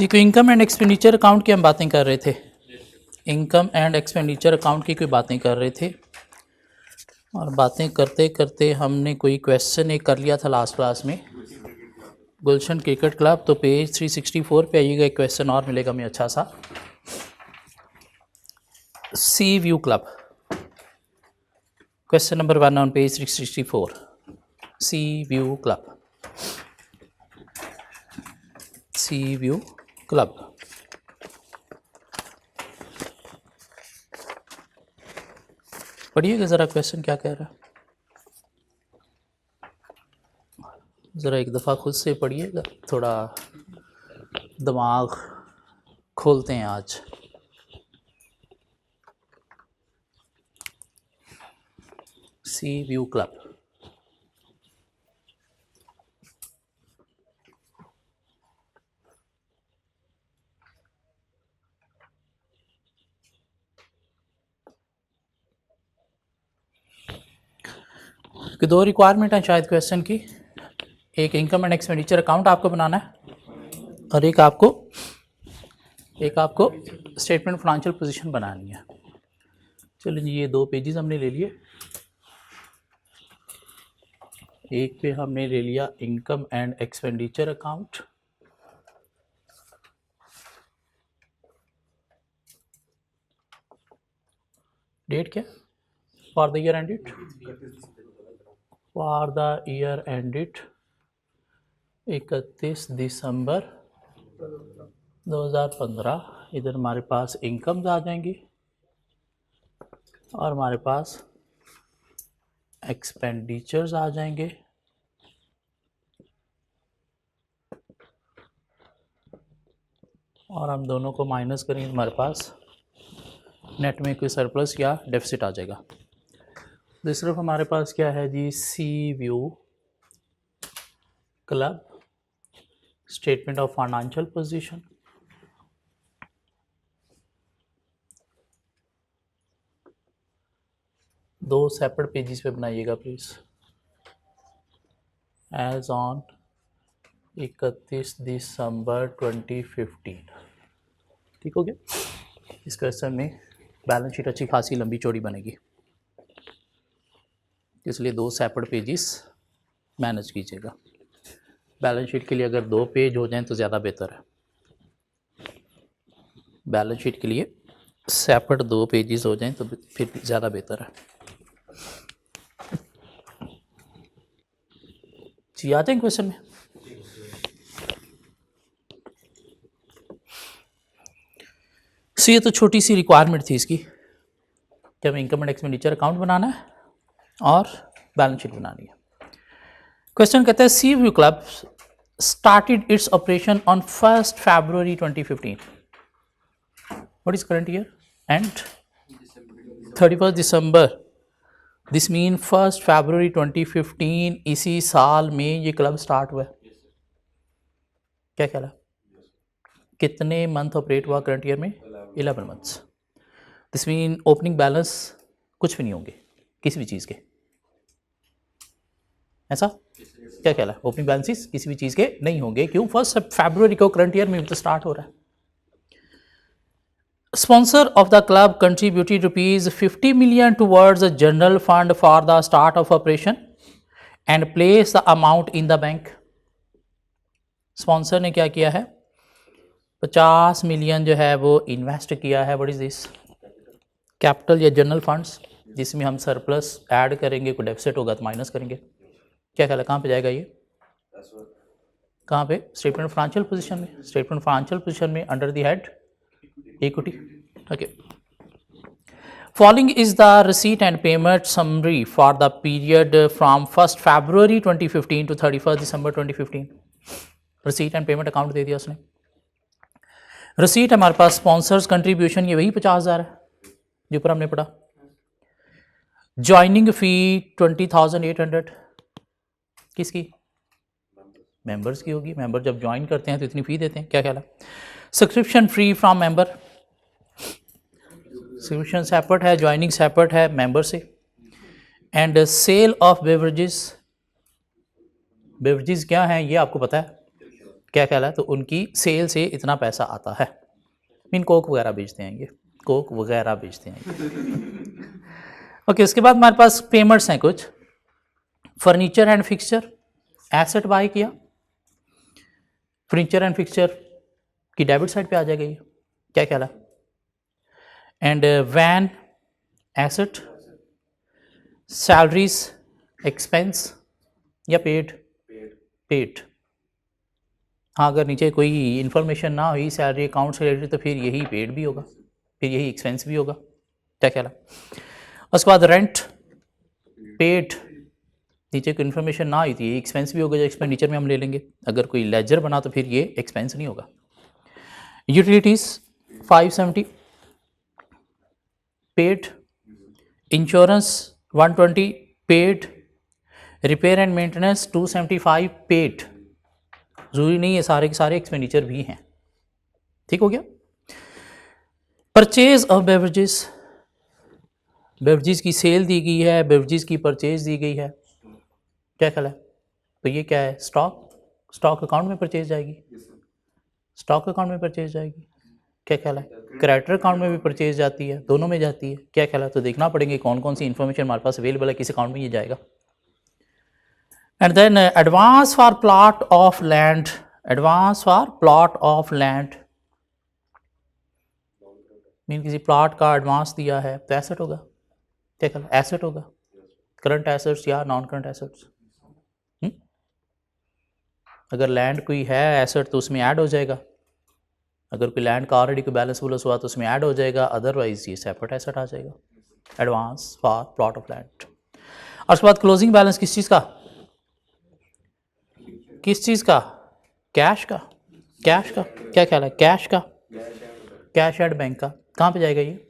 जी कोई income and expenditure account की हम बातें कर रहे थे, इनकम एंड एक्सपेंडिचर अकाउंट की कोई बातें कर रहे थे और बातें करते करते हमने कोई क्वेश्चन एक कर लिया था लास्ट क्लास में, गुलशन क्रिकेट क्लब। तो पेज 364 पे आइएगा, एक क्वेश्चन और मिलेगा हमें अच्छा सा। सी view club, question number 1 on page 364, C view club, C view club. पढ़िएगा ज़रा क्वेश्चन क्या कह रहा है, ज़रा एक दफ़ा खुद से पढ़िएगा, थोड़ा दिमाग खोलते हैं आज। सी व्यू क्लब, कि दो रिक्वायरमेंट हैं शायद क्वेश्चन की, एक इनकम एंड एक्सपेंडिचर अकाउंट आपको बनाना है और एक आपको स्टेटमेंट फाइनेंशियल पोजीशन बनानी है। चलिए जी, ये 2 पेजेस हमने ले लिए। एक पे हमने ले लिया income and expenditure account, date क्या, for the year ended, for the year ended 31 December 2015। इधर हमारे पास इनकम्स आ जाएंगी और हमारे पास एक्सपेंडिचर्स आ जाएंगे। और हम दोनों को माइनस करेंगे, हमारे पास नेट में कोई सरप्लस या डेफिसिट आ जाएगा। तो सिर्फ हमारे पास क्या है जी, sea view club, statement of financial position, दो सेपरेट पेजेस पे बनाइएगा प्लीज़। एज ऑन 31 दिसंबर 2015, ठीक हो गया। इस क्वेश्चन में बैलेंस शीट अच्छी खासी लंबी चौड़ी बनेगी, इसलिए 2 सेपरेट पेजेस मैनेज कीजिएगा। बैलेंस शीट के लिए अगर 2 पेज हो जाएं तो ज़्यादा बेहतर है। बैलेंस शीट के लिए सेपरेट 2 पेजेस हो जाएं तो फिर ज़्यादा बेहतर है। जी आते हैं क्वेश्चन में। ये तो छोटी सी रिक्वायरमेंट थी इसकी कि हमें इनकम एंड एक्सपेंडिचर अकाउंट बनाना है और बैलेंस शीट बनानी है। क्वेश्चन कहता है सी view club started its operation on 1st February 2015. What is current year? And 31st December. This means 1st February 2015, इसी साल में ये क्लब स्टार्ट हुआ है। क्या ख्याल है, कितने मंथ ऑपरेट हुआ करंट ईयर में? 11 months. This mean opening balance कुछ भी नहीं होंगे किसी भी चीज़ के, ऐसा क्या ख्याल है? ओपनिंग बैलेंसेस किसी भी चीज़ के नहीं होंगे, क्यों? 1st फरवरी को करंट ईयर में तो स्टार्ट हो रहा है। Sponsor of the club contributed ₹50 million towards a general fund for the start of operation and place the amount in the bank. Sponsor ने क्या किया है? 50 मिलियन जो है वो इन्वेस्ट किया है। What is this? कैपिटल या जनरल फंड्स, जिसमें हम सरप्लस ऐड करेंगे, कोई डेफिसिट होगा तो माइनस करेंगे। क्या ख्याल है कहाँ पे जाएगा ये? कहाँ पे? स्टेटमेंट फाइनेंशियल पोजीशन में। स्टेटमेंट फाइनेंशियल पोजीशन में under the head equity. Okay, following is the receipt and payment summary for the period from 1st February 2015 to 31st December 2015। Receipt and payment account दे दिया उसने। Receipt हमारे पास sponsors contribution, ये वही 50,000 है जो ऊपर हमने पढ़ा। ज्वाइनिंग फी 20,800, किसकी? मेंबर्स की होगी। मेंबर जब ज्वाइन करते हैं तो इतनी फ़ी देते हैं। क्या ख्याल है? Subscription free from member, subscription separate है, ज्वाइनिंग सेपरेट है मेंबर से। And sale of beverages, beverages क्या हैं ये आपको पता है? क्या कहलाए, तो उनकी सेल से इतना पैसा आता है। मीन कोक वगैरह बेचते हैं ये, कोक वगैरह बेचते हैं ओके उसके बाद हमारे पास पेमेंट्स हैं कुछ। Furniture and fixture, asset buy किया, फर्नीचर एंड फिक्सचर की डेबिट साइड पे आ जाएगा ये, क्या कहला। And van asset, salaries expense या पेड, पेड। हाँ अगर नीचे कोई इन्फॉर्मेशन ना हुई सैलरी अकाउंट से रिलेटेड तो फिर यही पेड भी होगा, फिर यही एक्सपेंस भी होगा, क्या कहला। उसके बाद रेंट पेड, नीचे कोई इन्फॉर्मेशन ना आई थी ये एक्सपेंस भी होगा, जो एक्सपेंडिचर में हम ले लेंगे। अगर कोई लेजर बना तो फिर ये एक्सपेंस नहीं होगा। Utilities 570 paid, insurance 120 paid, repair and maintenance 275 paid. जरूरी नहीं है सारे के सारे एक्सपेंडिचर भी हैं, ठीक हो गया। परचेज ऑफ बेवरेजेस, बेवरेजेस की सेल दी गई है, बेवरेजेस की परचेज दी गई है, क्या ख्याल है। तो ये क्या है, स्टॉक, स्टॉक अकाउंट में परचेज जाएगी, स्टॉक अकाउंट में परचेज जाएगी, क्या ख्याल है। क्रेडिटर अकाउंट में भी परचेज जाती है, दोनों में जाती है, क्या ख्याल है। तो देखना पड़ेंगे कौन कौन सी इन्फॉर्मेशन हमारे पास अवेलेबल है, किस अकाउंट में ये जाएगा। And then advance for plot of land, advance for plot of land mean किसी प्लॉट का एडवांस दिया है तो एसेट होगा, क्या ख्याल, एसेट होगा। करंट एसेट्स या नॉन करंट एसेट्स, अगर लैंड कोई है एसेट तो उसमें ऐड हो जाएगा, अगर कोई लैंड का ऑलरेडी कोई बैलेंस वूलेंस हुआ तो उसमें ऐड हो जाएगा, अदरवाइज ये सेपरेट एसेट आ जाएगा, advance for plot of land. और उसके बाद क्लोजिंग बैलेंस किस चीज़ का, किस चीज़ का, कैश का, कैश का, क्या ख्याल है, कैश का, कैश एट बैंक का, कहाँ पे जाएगा ये,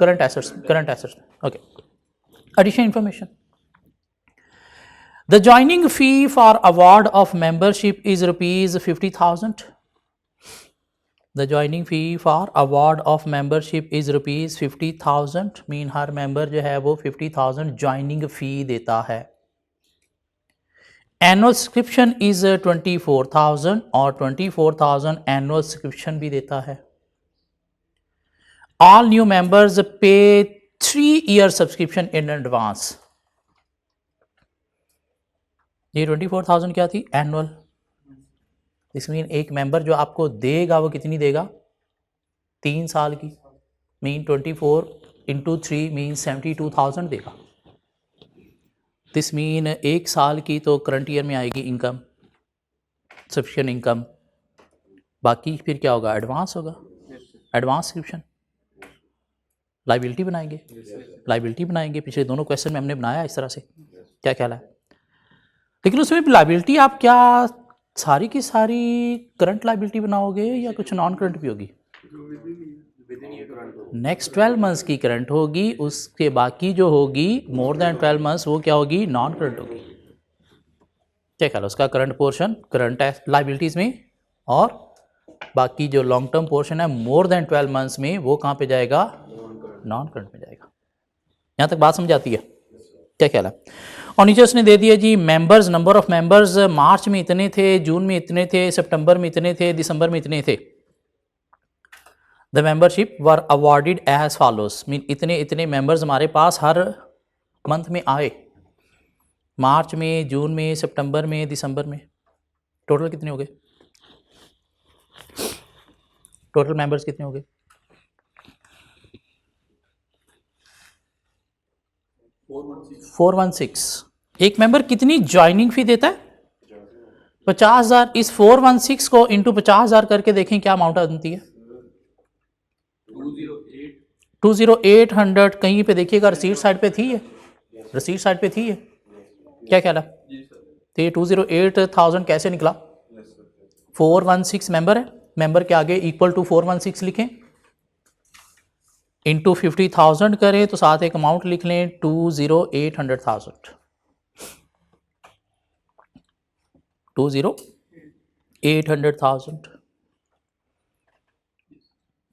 current assets, current assets, okay. Additional information, the joining fee for award of membership is rupees 50,000. The joining fee for award of membership is rupees 50,000 mean her member जो है वो 50,000 joining फी देता है। एनुअल सब्सक्रिप्शन इज 24,000 और 24,000 annual subscription भी देता है। All new members पे 3 ईयर सब्सक्रिप्शन इन एडवांस। ये 24,000 क्या थी, एनुअल। इसमें एक मेंबर जो आपको देगा वो कितनी देगा, 3 साल की, मीन 24 इंटू 3 मीन 72,000 देगा। दिस मीन 1 साल की तो करंट ईयर में आएगी इनकम, सब्सक्रिप्शन इनकम, बाकी फिर क्या होगा, एडवांस होगा, एडवांस सब्सक्रिप्शन। लाइबिलिटी बनाएंगे, लाइबिलिटी बनाएंगे, पिछले दोनों क्वेश्चन में हमने बनाया इस तरह से, क्या ख्याल है। लेकिन उसमें लाइबिलिटी आप क्या सारी की सारी करंट लाइबिलिटी बनाओगे या कुछ नॉन करंट भी होगी, नेक्स्ट 12 मंथ्स की करंट होगी, उसके बाकी जो होगी मोर देन 12 मंथ्स वो क्या होगी, नॉन करंट होगी, क्या ख्याल है। उसका करंट पोर्शन करंट लाइबिलिटीज़ में और बाकी जो लॉन्ग टर्म पोर्शन है मोर देन 12 मंथ्स में वो कहाँ पे जाएगा, नॉन करंट में जाएगा। यहाँ तक बात समझ आती है, क्या ख्याल है। और नीचे उसने दे दिया जी मेंबर्स, नंबर ऑफ मेंबर्स मार्च में इतने थे, जून में इतने थे, सितंबर में इतने थे, दिसंबर में इतने थे। The membership were awarded as follows mean इतने इतने मेंबर्स हमारे पास हर मंथ में आए, मार्च में, जून में, सितंबर में, दिसंबर में। टोटल कितने हो गए, टोटल मेंबर्स कितने हो गए, 416। एक मेंबर कितनी ज्वाइनिंग फी देता है, 50,000। इस 416 को इंटू 50,000 करके देखें क्या अमाउंट आती है, 20800। कहीं पे देखिएगा रसीद साइड पे थी, है रसीद साइड पे थी है, क्या ख्याल है। तो ये 208,000 कैसे निकला, 416 मेंबर है, मेंबर के आगे इक्वल टू 416 लिखें, इंटू 50,000 करें तो साथ एक अमाउंट लिख लें 20800,000, 20800,000,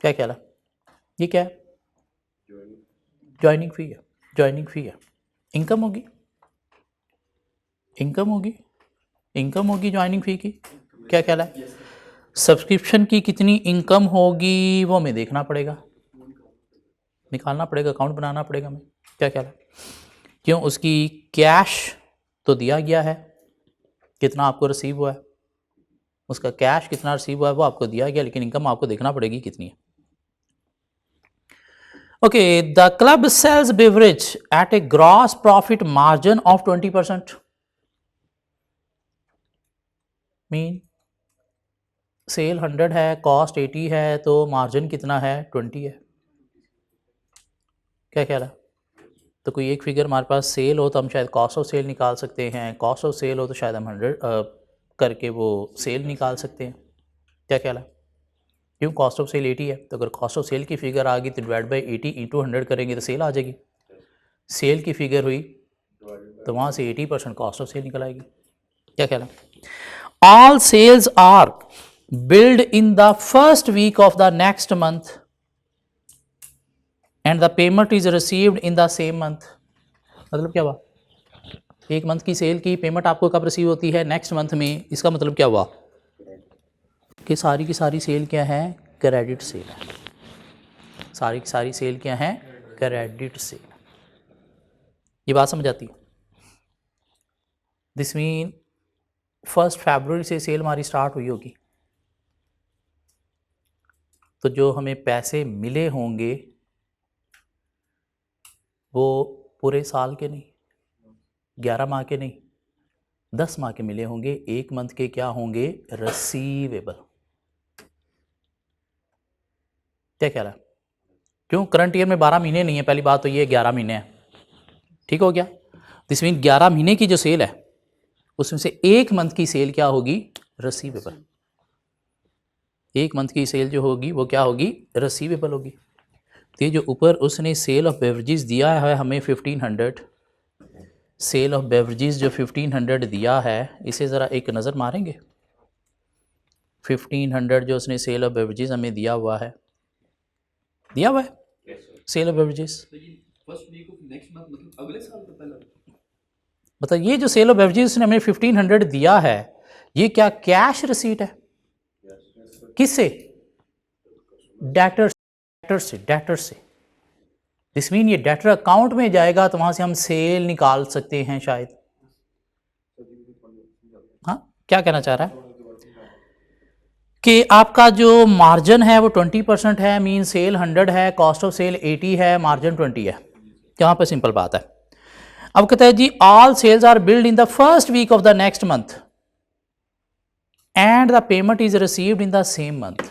क्या ख्याल है। ये क्या है, ज्वाइनिंग फी है, ज्वाइनिंग फी है। इनकम होगी, इनकम होगी, इनकम होगी ज्वाइनिंग फ़ी की, क्या ख्याल है? सब्सक्रिप्शन की कितनी इनकम होगी वो हमें देखना पड़ेगा, निकालना पड़ेगा, अकाउंट बनाना पड़ेगा हमें, क्या ख्याल है? क्यों, उसकी कैश तो दिया गया है, कितना आपको रिसीव हुआ है, उसका कैश कितना रिसीव हुआ है वो आपको दिया गया, लेकिन इनकम आपको देखना पड़ेगी कितनी है। Okay, the club sales beverage at a gross profit margin of 20%, mean sale 100 है, कॉस्ट 80 है, तो मार्जिन कितना है? 20 है, क्या ख्याल है? तो कोई एक फिगर हमारे पास सेल हो तो हम शायद कॉस्ट ऑफ सेल निकाल सकते हैं, कॉस्ट ऑफ सेल हो तो शायद हम 100 करके वो सेल निकाल सकते हैं, क्या ख्याल है? क्यों, कॉस्ट ऑफ सेल 80 है, तो अगर कॉस्ट ऑफ सेल की फिगर आ गई तो डिवाइड बाई 80 इंटू 100 करेंगे तो सेल आ जाएगी। सेल की फिगर हुई तो वहाँ से 80% कॉस्ट ऑफ सेल निकल आएगी, क्या ख्याल है? All sales are billed in the first week of the next month and the payment is received in the same month. मतलब क्या हुआ, एक मंथ की सेल की पेमेंट आपको कब रिसीव होती है? नेक्स्ट मंथ में। इसका मतलब क्या हुआ कि सारी की सारी सेल क्या है? क्रेडिट सेल है, सारी की सारी सेल क्या है? Credit sale. ये बात समझ आती है? दिस मीन 1 फरवरी से सेल हमारी स्टार्ट हुई होगी, तो जो हमें पैसे मिले होंगे वो पूरे साल के नहीं, 11 माह के नहीं, 10 माह के मिले होंगे, एक मंथ के क्या होंगे? रिसीवेबल, क्या कह रहा है? क्यों, करंट ईयर में 12 महीने नहीं है, पहली बात तो ये 11 महीने हैं, ठीक हो गया? दिस मीन 11 महीने की जो सेल है उसमें से एक मंथ की सेल क्या होगी? रिसीवेबल। एक मंथ की सेल जो होगी वो क्या होगी? रिसीवेबल होगी। तो ये जो ऊपर उसने सेल ऑफ बेवरेजेस दिया है हमें 1500, सेल ऑफ बेवरेजेस जो 1500 दिया है इसे ज़रा एक नज़र मारेंगे। 1500 जो उसने सेल ऑफ बेवरेजेस हमें दिया हुआ है सेल ऑफ बेवरेजेस, मतलब ये जो सेल ऑफ बेवरेजेस ने हमें 1500 दिया है ये क्या कैश रिसीट है? किससे? डेटर से। दिस मीन ये डेटर अकाउंट में जाएगा तो वहां से हम सेल निकाल सकते हैं शायद। हाँ, क्या कहना चाह रहा है कि आपका जो मार्जिन है वो 20% है, मीन सेल 100 है, कॉस्ट ऑफ सेल 80 है, मार्जिन 20 है। यहाँ पर सिंपल बात है। अब कहता है जी all sales are billed in the first week of the next month and the payment is received in the same month.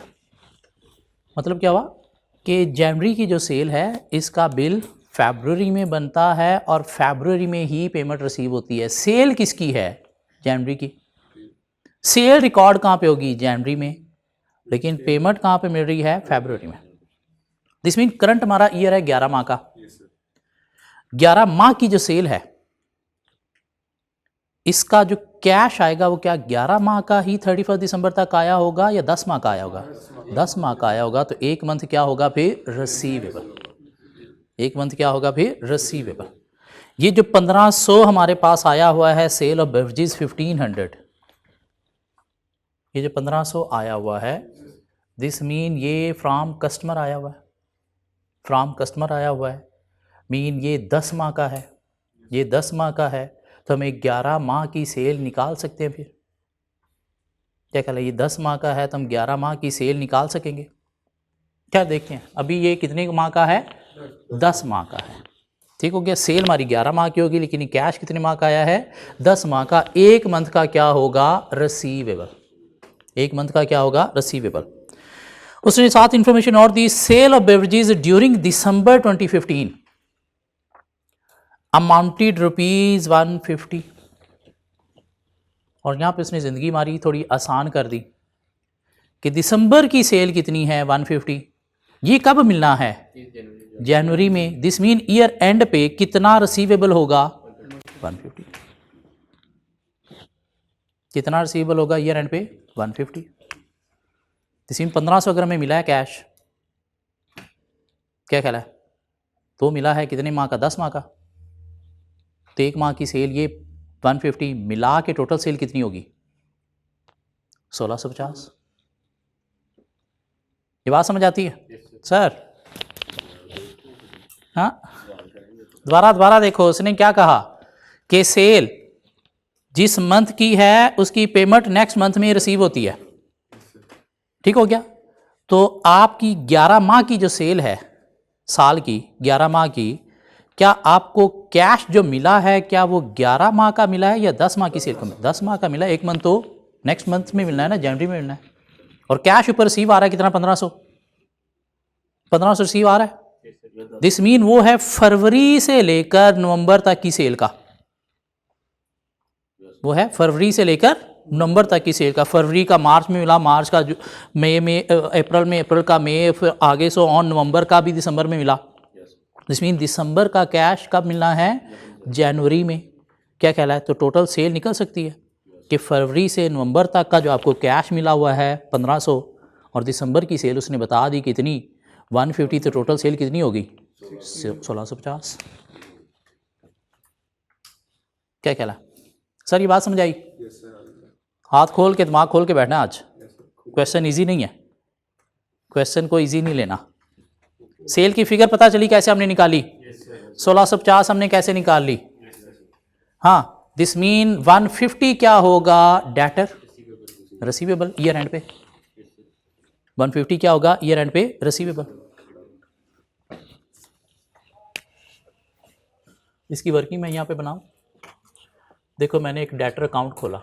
मतलब क्या हुआ कि जनवरी की जो सेल है इसका बिल फरवरी में बनता है और फरवरी में ही पेमेंट रिसीव होती है। सेल किसकी है? जनवरी की। सेल रिकॉर्ड कहाँ पे होगी? जनवरी में, लेकिन पेमेंट कहाँ पे मिल रही है? फरवरी में। दिस मीन करंट हमारा ईयर है 11 माह का। 11 माह की जो सेल है इसका जो कैश आएगा वो क्या 11 माह का ही 31 दिसंबर तक आया होगा या 10 माह का आया होगा? 10 माह का आया होगा। तो एक मंथ क्या होगा फिर? रिसीवेबल। एक मंथ क्या होगा फिर? रिसीवेबल। ये जो 1500 हमारे पास आया हुआ है सेल ऑफ बेवरेजेस 1500, ये जो 1500 आया हुआ है दिस मीन ये फ्रॉम कस्टमर आया हुआ है, फ्रॉम कस्टमर आया हुआ है, मीन ये 10 माह का है, ये 10 माह का है, तो हम 11 माह की सेल निकाल सकते हैं। फिर क्या कहला, ये 10 माह का है तो हम 11 माह की सेल निकाल सकेंगे। क्या देखते हैं अभी ये कितने माह का है? 10 माह का है, ठीक हो गया। सेल हमारी 11 माह की होगी लेकिन कैश कितने माह का आया है? 10 माह का। एक मंथ का क्या होगा? रिसीवेबल। एक मंथ का क्या होगा? रिसीवेबल। उसने साथ इंफॉर्मेशन और दी, sale of beverages during December 2015 amounted ₹150। और यहाँ पे उसने ज़िंदगी हमारी थोड़ी आसान कर दी कि दिसंबर की सेल कितनी है? 150। ये कब मिलना है? जनवरी में। दिस मीन ईयर एंड पे कितना रिसीवेबल होगा? 150। कितना रिसीवेबल होगा ईयर एंड पे? 150। दिस मीन 1500 अगर हमें मिला है कैश, क्या ख्याल है? तो मिला है कितने माह का? 10 माह का। तो एक माह की सेल ये 150 मिला के टोटल सेल कितनी होगी? 1650। ये बात समझ आती है सर? हाँ, दोबारा देखो, उसने क्या कहा कि सेल जिस मंथ की है उसकी पेमेंट नेक्स्ट मंथ में रिसीव होती है। ठीक हो गया? तो आपकी 11 माह की जो सेल है, साल की 11 माह की, क्या आपको कैश जो मिला है क्या वो 11 माह का मिला है या 10 माह की सेल का? 10 माह का मिला है। एक मंथ तो नेक्स्ट मंथ में मिलना है ना, जनवरी में मिलना है। और कैश ऊपर रिसीव आ रहा है कितना? 1500 रिसीव आ रहा है। दिस मीन वो है फरवरी से लेकर नवंबर तक की सेल का, वो है फरवरी से लेकर नवंबर तक की सेल का। फरवरी का मार्च में मिला, मार्च का मई में, अप्रैल में, अप्रैल का मई, फिर आगे सो ऑन नवंबर का भी दिसंबर में मिला। दिस मीन दिसंबर का कैश कब मिलना है? जनवरी में। क्या कहलाए? तो टोटल सेल निकल सकती है कि फरवरी से नवंबर तक का जो आपको कैश मिला हुआ है 1500, और दिसंबर की सेल उसने बता दी कितनी? 150। तो टोटल सेल कितनी होगी? 1650। क्या कहला सर? ये बात समझ आई? हाथ खोल के, दिमाग खोल के बैठना। आज क्वेश्चन इजी नहीं है, क्वेश्चन को इजी नहीं लेना। सेल की फिगर पता चली कैसे हमने निकाली? 1650 हमने कैसे निकाल ली? हाँ, दिस मीन 150 क्या होगा? डेटर, रिसीवेबल, ईयर एंड पे। 150 क्या होगा? ईयर एंड पे रिसीवेबल। इसकी वर्किंग मैं यहाँ पे बनाऊं। देखो, मैंने एक डेटर अकाउंट खोला,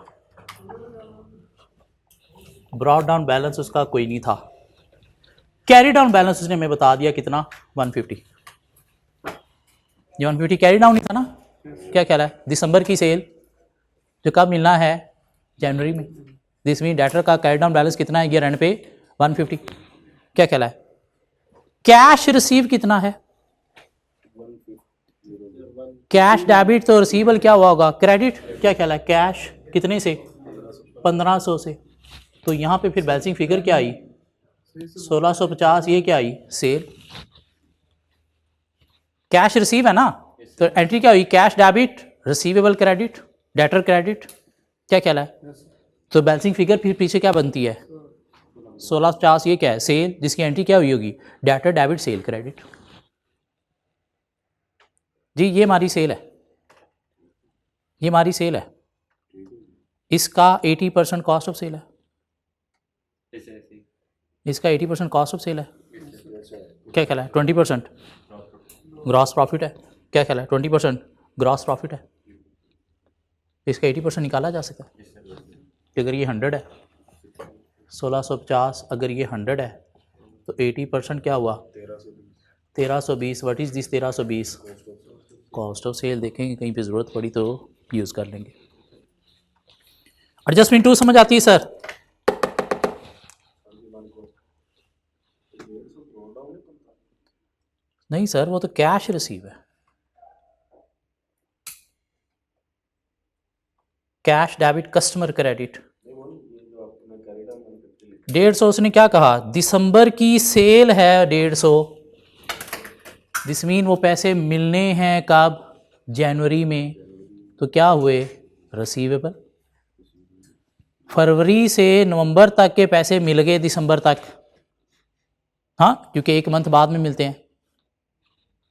ब्रॉड डाउन बैलेंस उसका कोई नहीं था, कैरी डाउन बैलेंस उसने हमें बता दिया कितना? 150। ये 150 कैरी डाउन ही था ना? क्या कह रहा है? दिसंबर की सेल जो कब मिलना है? जनवरी में। दिस मीन डेटर का कैरी डाउन बैलेंस कितना है ईयर एंड पे? 150। क्या कह रहा है? कैश रिसीव कितना है? कैश डेबिट तो रिसीवेबल क्या हुआ होगा? क्रेडिट। क्या कह रहा है? कैश कितने से? 1500 से। तो यहाँ पे फिर बैलेंसिंग फिगर क्या आई? 1650। ये क्या आई? सेल। कैश रिसीव है ना, तो एंट्री क्या हुई? Cash debit, receivable credit, debtor credit. क्या कहला है? तो बैलेंसिंग फिगर फिर पीछे क्या बनती है? 1650। ये क्या है? सेल, जिसकी एंट्री क्या हुई होगी? Debtor debit sale credit. जी ये हमारी सेल है, ये हमारी सेल है। इसका 80% कॉस्ट ऑफ सेल है, इसका 80% कॉस्ट ऑफ सेल है। क्या कहला है? 20% ग्रॉस प्रॉफिट है। क्या कहला है? 20% ग्रॉस प्रॉफिट है। इसका 80% निकाला जा सकता है कि अगर ये 100 है, 1650 अगर ये 100 है तो 80% क्या हुआ? 1320। What is this 1320? Cost of sale. देखेंगे कहीं पे ज़रूरत पड़ी तो यूज़ कर लेंगे। एडजस्टमेंट 2 समझ आती है सर? नहीं सर, वो तो कैश रिसीव है। Cash debit, customer credit. 150 उसने क्या कहा? दिसंबर की सेल है 150। दिस मीन वो पैसे मिलने हैं कब? जनवरी में। तो क्या हुए? रिसीवेबल। फरवरी से नवंबर तक के पैसे मिल गए दिसंबर तक, हाँ, क्योंकि एक मंथ बाद में मिलते हैं।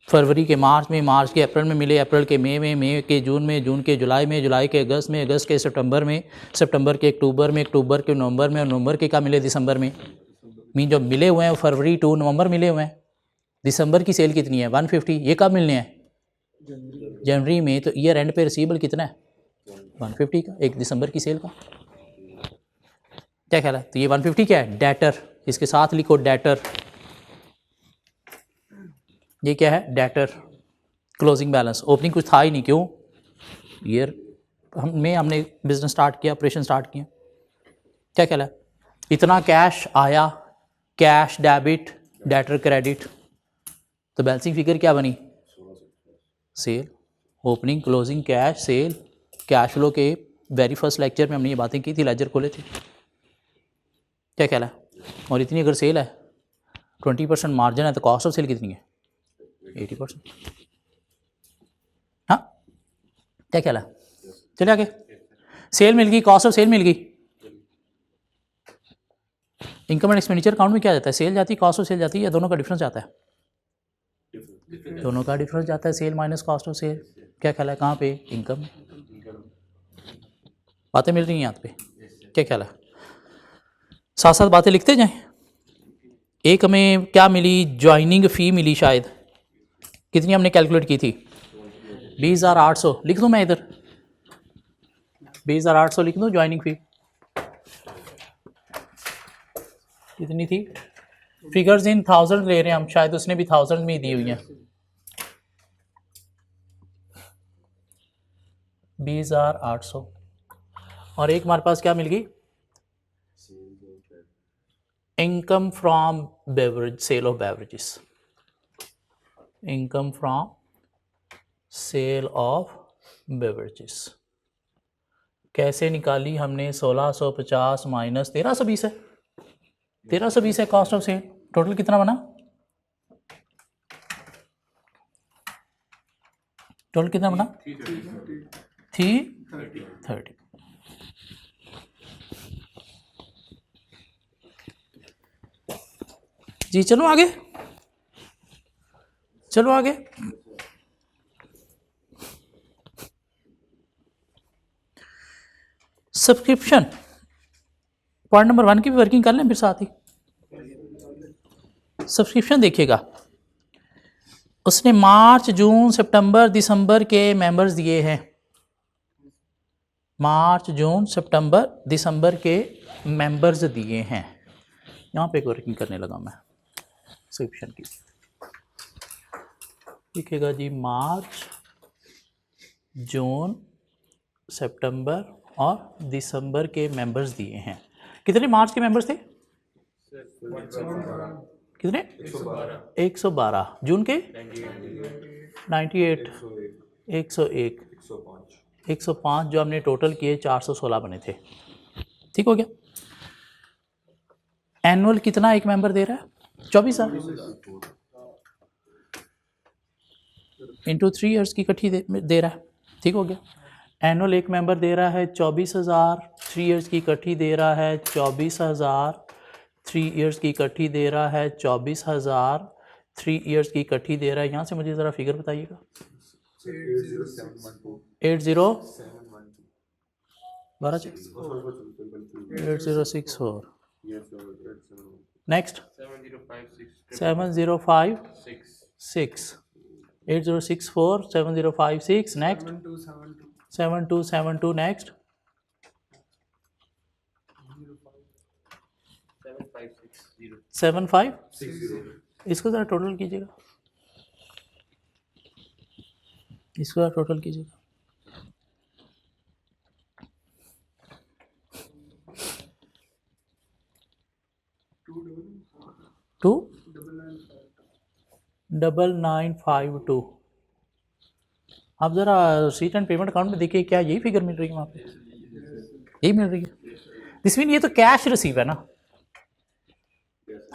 फरवरी के मार्च में, मार्च के अप्रैल में मिले, अप्रैल के मई में, मई के जून में, जून के जुलाई में, जुलाई के अगस्त में, अगस्त के सितंबर में, सितंबर के अक्टूबर में, अक्टूबर के नवंबर में, और नवंबर के क्या मिले? दिसंबर में। मीन जो मिले हुए हैं फरवरी टू नवंबर मिले हुए हैं। दिसंबर की सेल कितनी है? 150। ये कब मिलने हैं? जनवरी में। तो ईयर एंड पे रिसीवेबल कितना है? 150 का, एक दिसंबर की सेल का। क्या ख्याल है? तो ये 150 क्या है? डेटर। इसके साथ लिखो डेटर। ये क्या है? डेटर। Closing balance. ओपनिंग कुछ था ही नहीं, क्यों? ईयर हमने बिजनेस स्टार्ट किया, ऑपरेशन स्टार्ट किया। क्या ख्याल है? इतना कैश आया, कैश डेबिट, डेटर क्रेडिट, तो बैलेंसिंग फिगर क्या बनी? Sale. Opening, closing, cash, sale. Cash flow के वेरी फर्स्ट लेक्चर में हमने ये बातें की थी, लेजर खोले थे। क्या ख्याल है? और इतनी अगर सेल है, 20% मार्जिन है, तो कॉस्ट ऑफ सेल कितनी है? 80%। हाँ, क्या ख्याल है? चले आगे, सेल मिल गई, कॉस्ट ऑफ सेल मिल गई। इनकम एंड एक्सपेंडिचर अकाउंट में क्या जाता है, सेल जाती है, कॉस्ट ऑफ सेल जाती है, या दोनों का डिफरेंस जाता है? दोनों का डिफरेंस जाता है, sale minus cost of sale. क्या ख्याल है, कहाँ पे? इनकम। बातें मिल रही हैं यहाँ पे, क्या ख्याल है? साथ साथ बातें लिखते जाएं। एक हमें क्या मिली, ज्वाइनिंग फ़ी मिली शायद, कितनी हमने कैलकुलेट की थी? 20,800 लिख दूँ मैं इधर, 20,800 लिख दूँ ज्वाइनिंग फ़ी। कितनी थी? फिगर्स इन थाउजेंड ले रहे हैं हम, शायद उसने भी थाउजेंड में ही दी हुई हैं। 20,800। और एक हमारे पास क्या मिल गई, income from beverage, sale of beverages, income from sale of beverages. कैसे निकाली हमने? 1650 माइनस 1320 है, 1320 है कॉस्ट ऑफ सेल। टोटल कितना बना? टोटल कितना बना? 330। जी चलो आगे, चलो आगे। सब्सक्रिप्शन, पॉइंट नंबर 1 की भी वर्किंग कर लें फिर साथ ही। सब्सक्रिप्शन देखिएगा, उसने मार्च जून सितंबर दिसंबर के मेंबर्स दिए हैं, मार्च जून सितंबर दिसंबर के मेंबर्स दिए हैं। यहाँ पे वर्किंग करने लगा मैं सब्सक्रिप्शन की। लिखेगा जी मार्च जून सितंबर और दिसंबर के मेंबर्स दिए हैं। कितने मार्च के मेंबर्स थे? कितने? 112। जून के 98, 101, 105 जो हमने टोटल किए 416 बने थे। ठीक हो गया। एनुअल कितना एक मेंबर दे रहा है? 24,000 इंटू 3 ईयर्स की इकट्ठी दे रहा है। ठीक हो गया। एनुअल एक मेंबर दे रहा है 24,000, 3 ईयर्स की इकट्ठी दे रहा है 24,000, 3 ईयर्स की इकट्ठी दे रहा है 24,000, 3 ईयर्स की इकट्ठी दे रहा है। यहाँ से मुझे ज़रा फिगर बताइएगा। 8064, नेक्स्ट 7056, 8064 7056, नेक्स्ट 7272, नेक्स्ट 7560। इसको ज़रा टोटल कीजिएगा, इसको ज़रा टोटल कीजिएगा। टू 9952। आप ज़रा रीसीट एंड पेमेंट अकाउंट में देखिए, क्या यही फिगर मिल रही है वहाँ पे? यही मिल रही है। दिस मीन ये तो कैश रिसीव है ना।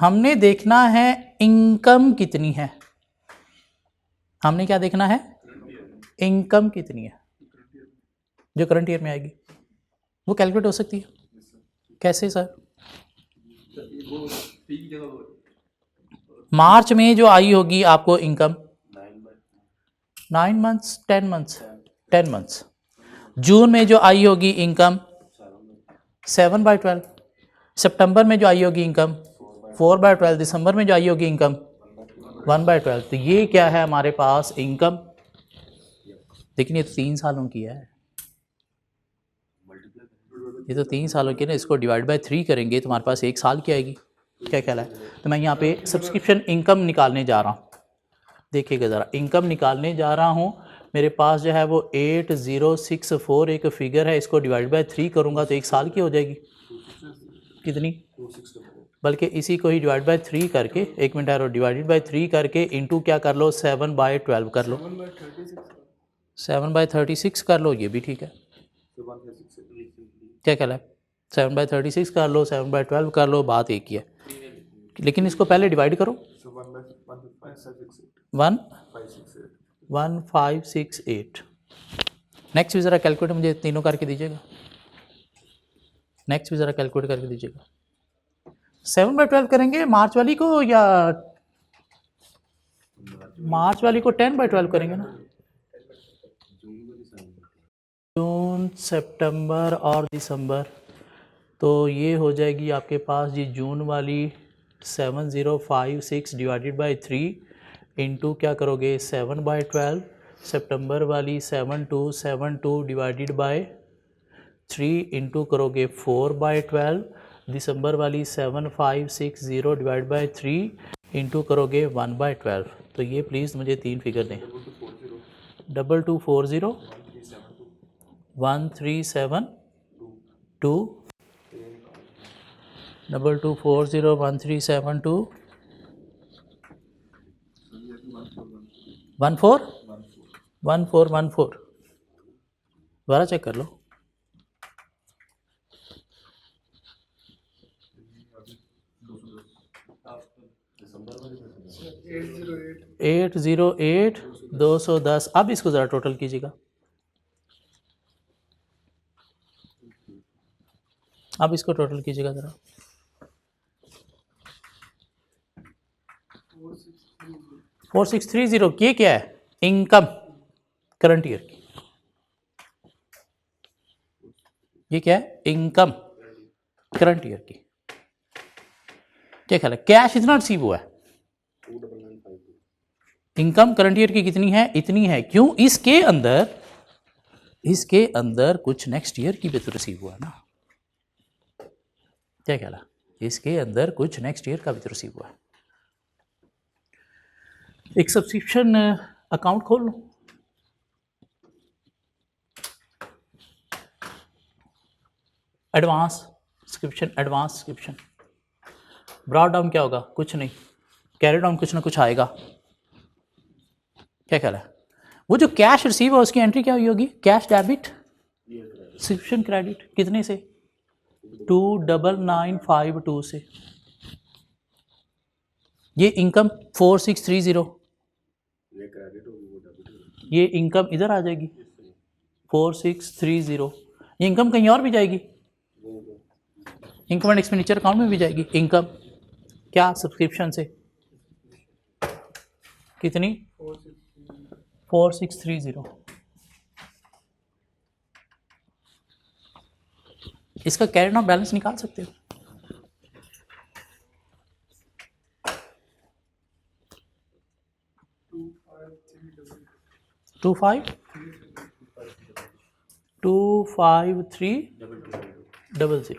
हमने देखना है इनकम कितनी है, हमने क्या देखना है? इनकम कितनी है जो करंट ईयर में आएगी। वो कैलकुलेट हो सकती है। कैसे सर? मार्च में जो आई होगी आपको इनकम 9 मंथ्स, 10 मंथ्स, 10 मंथ्स। जून में जो आई होगी इनकम 7/12। सितंबर में जो आई होगी इनकम 4/12। दिसंबर में जो आई होगी इनकम 1/12। तो ये क्या है हमारे पास इनकम? लेकिन ये तो 3 सालों की है, ये तो 3 सालों की है ना। इसको डिवाइड बाय 3 करेंगे तो हमारे पास 1 साल की आएगी। क्या ख्याल है? तो मैं यहाँ पे सब्सक्रिप्शन इनकम निकालने जा रहा हूँ। देखिएगा ज़रा, इनकम निकालने जा रहा हूँ। मेरे पास जो है वो 8064 एक फिगर है, इसको डिवाइड बाय 3 करूँगा तो 1 साल की हो जाएगी। कितनी? बल्कि इसी को ही डिवाइड बाय 3 करके, 1 मिनट है, डिवाइडेड बाय 3 करके इंटू क्या कर लो, 7/12 कर लो, 7/36 कर लो, ये भी ठीक है। क्या कहला है? 7/36 कर लो, 7/12 कर लो, बात एक ही है। लेकिन इसको पहले डिवाइड करो, 1568। नेक्स्ट भी ज़रा कैलकुलेट मुझे तीनों करके दीजिएगा, नेक्स्ट भी ज़रा कैलकुलेट करके दीजिएगा। 7/12 करेंगे मार्च वाली को या मार्च वाली को 10/12 करेंगे ना? जून, सितंबर और दिसंबर, तो ये हो जाएगी आपके पास जी जून वाली 7056 डिवाइडेड बाई 3 इंटू क्या करोगे 7/12, सितंबर वाली 7272 डिवाइडेड बाई 3 इंटू करोगे 4/12, दिसंबर वाली 7560 डिवाइड बाई 3 इंटू करोगे 1/12। तो ये प्लीज़ मुझे 3 फिगर दें। 2240 1372 2240 1372 1414 दोबारा चेक कर लो। एट 210। अब इसको ज़रा टोटल कीजिएगा, अब इसको टोटल कीजिएगा ज़रा। 4630 ये क्या है? इनकम करंट ईयर की। ये क्या है? इनकम करंट ईयर की। क्या ख्याल है? कैश इतना रिसीव हुआ है, इनकम करंट ईयर की कितनी है? इतनी है। क्यों? इसके अंदर कुछ नेक्स्ट ईयर की भी तो रिसीव हुआ ना। क्या ख्याल है? इसके अंदर कुछ नेक्स्ट ईयर का भी तो रिसीव हुआ है। एक सब्सक्रिप्शन अकाउंट खोल लो, एडवांस सब्सक्रिप्शन। ब्रॉड डाउन क्या होगा? कुछ नहीं। कैरी डाउन कुछ ना कुछ आएगा। क्या ख्याल है? वो जो कैश रिसीव है उसकी एंट्री क्या हुई होगी? Cash debit, subscription credit. कितने से? 29952 से। ये इनकम 4630, ये इनकम इधर आ जाएगी 4630। ये इनकम कहीं और भी जाएगी, इनकम एंड एक्सपेंडिचर अकाउंट में भी जाएगी इनकम। क्या? सब्सक्रिप्शन से। कितनी? 4630। इसका कैरी ऑन बैलेंस निकाल सकते हो। Two five 25300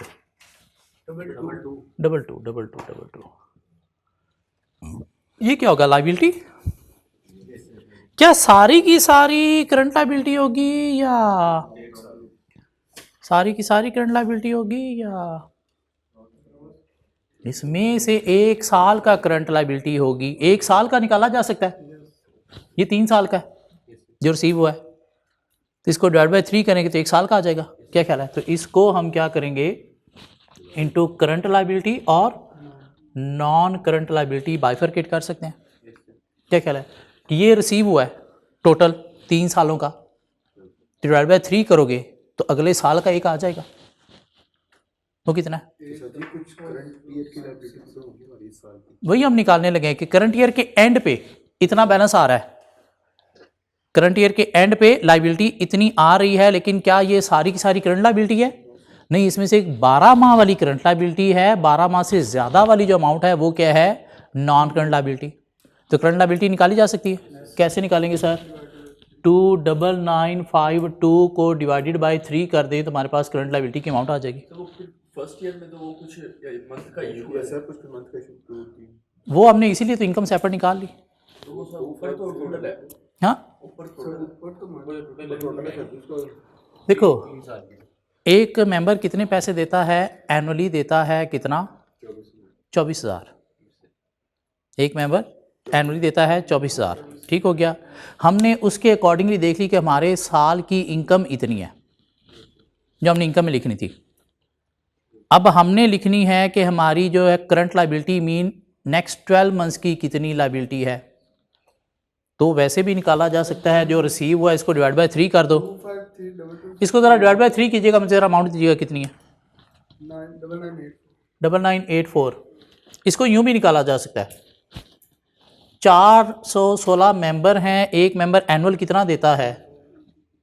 2222। ये क्या होगा? लाइबिलिटी। क्या सारी की सारी करंट लाइबिलिटी होगी या सारी की सारी करंट लाइबिलिटी होगी या इसमें से 1 साल का करंट लाइबिलिटी होगी? 1 साल का निकाला जा सकता है। ये 3 साल का है जो रिसीव हुआ है, तो इसको डिवाइड बाई 3 करेंगे तो 1 साल का आ जाएगा। क्या ख्याल है? तो इसको हम क्या करेंगे? इनटू करंट लाइबिलिटी और नॉन करंट लाइबिलिटी बाइफरकेट कर सकते हैं। क्या ख्याल है? कि ये रिसीव हुआ है टोटल 3 सालों का, डिवाइड बाई 3 करोगे तो अगले साल का एक आ जाएगा। वो कितना है? वही हम निकालने लगे हैं कि करंट ईयर के एंड पे इतना बैलेंस आ रहा है, करंट ईयर के एंड पे लाइबिलिटी इतनी आ रही है, लेकिन क्या ये सारी की सारी करंट लाइबिलिटी है? नहीं, इसमें से एक 12 माह वाली करंट लाइबिलिटी है। 12 माह से ज़्यादा वाली जो अमाउंट है वो क्या है? Non current liability. तो करंट लाइबिलिटी निकाली जा सकती है। कैसे निकालेंगे सर? 29952 को डिवाइडेड बाई 3 कर दें तो हमारे पास करंट लाइबिलिटी की अमाउंट आ जाएगी। तो फर्स्ट ईयर में तो वो कुछ मंथ का इशू है सर, कुछ मंथ का इशू। वो हमने इसीलिए तो इनकम सेपरेट निकाल ली। तो वो ऊपर तो टोटल है। हाँ, ऊपर टोटल है। देखो एक मेंबर कितने पैसे देता है एनुअली? देता है कितना? 24,000। एक मेंबर एनुअली देता है 24,000। ठीक हो गया। हमने उसके अकॉर्डिंगली देख ली कि हमारे साल की इनकम इतनी है जो हमने इनकम में लिखनी थी। अब हमने लिखनी है कि हमारी जो है current liability mean next 12 months की कितनी लाइबिलिटी है। तो वैसे भी निकाला जा सकता है, जो रिसीव हुआ इसको डिवाइड बाय 3 कर दो, 2532 इसको ज़रा डिवाइड बाय 3 कीजिएगा, मुझे ज़रा अमाउंट दीजिएगा कितनी है, 9984। इसको यूं भी निकाला जा सकता है, 416 मेंबर हैं, एक मेंबर एनुअल कितना देता है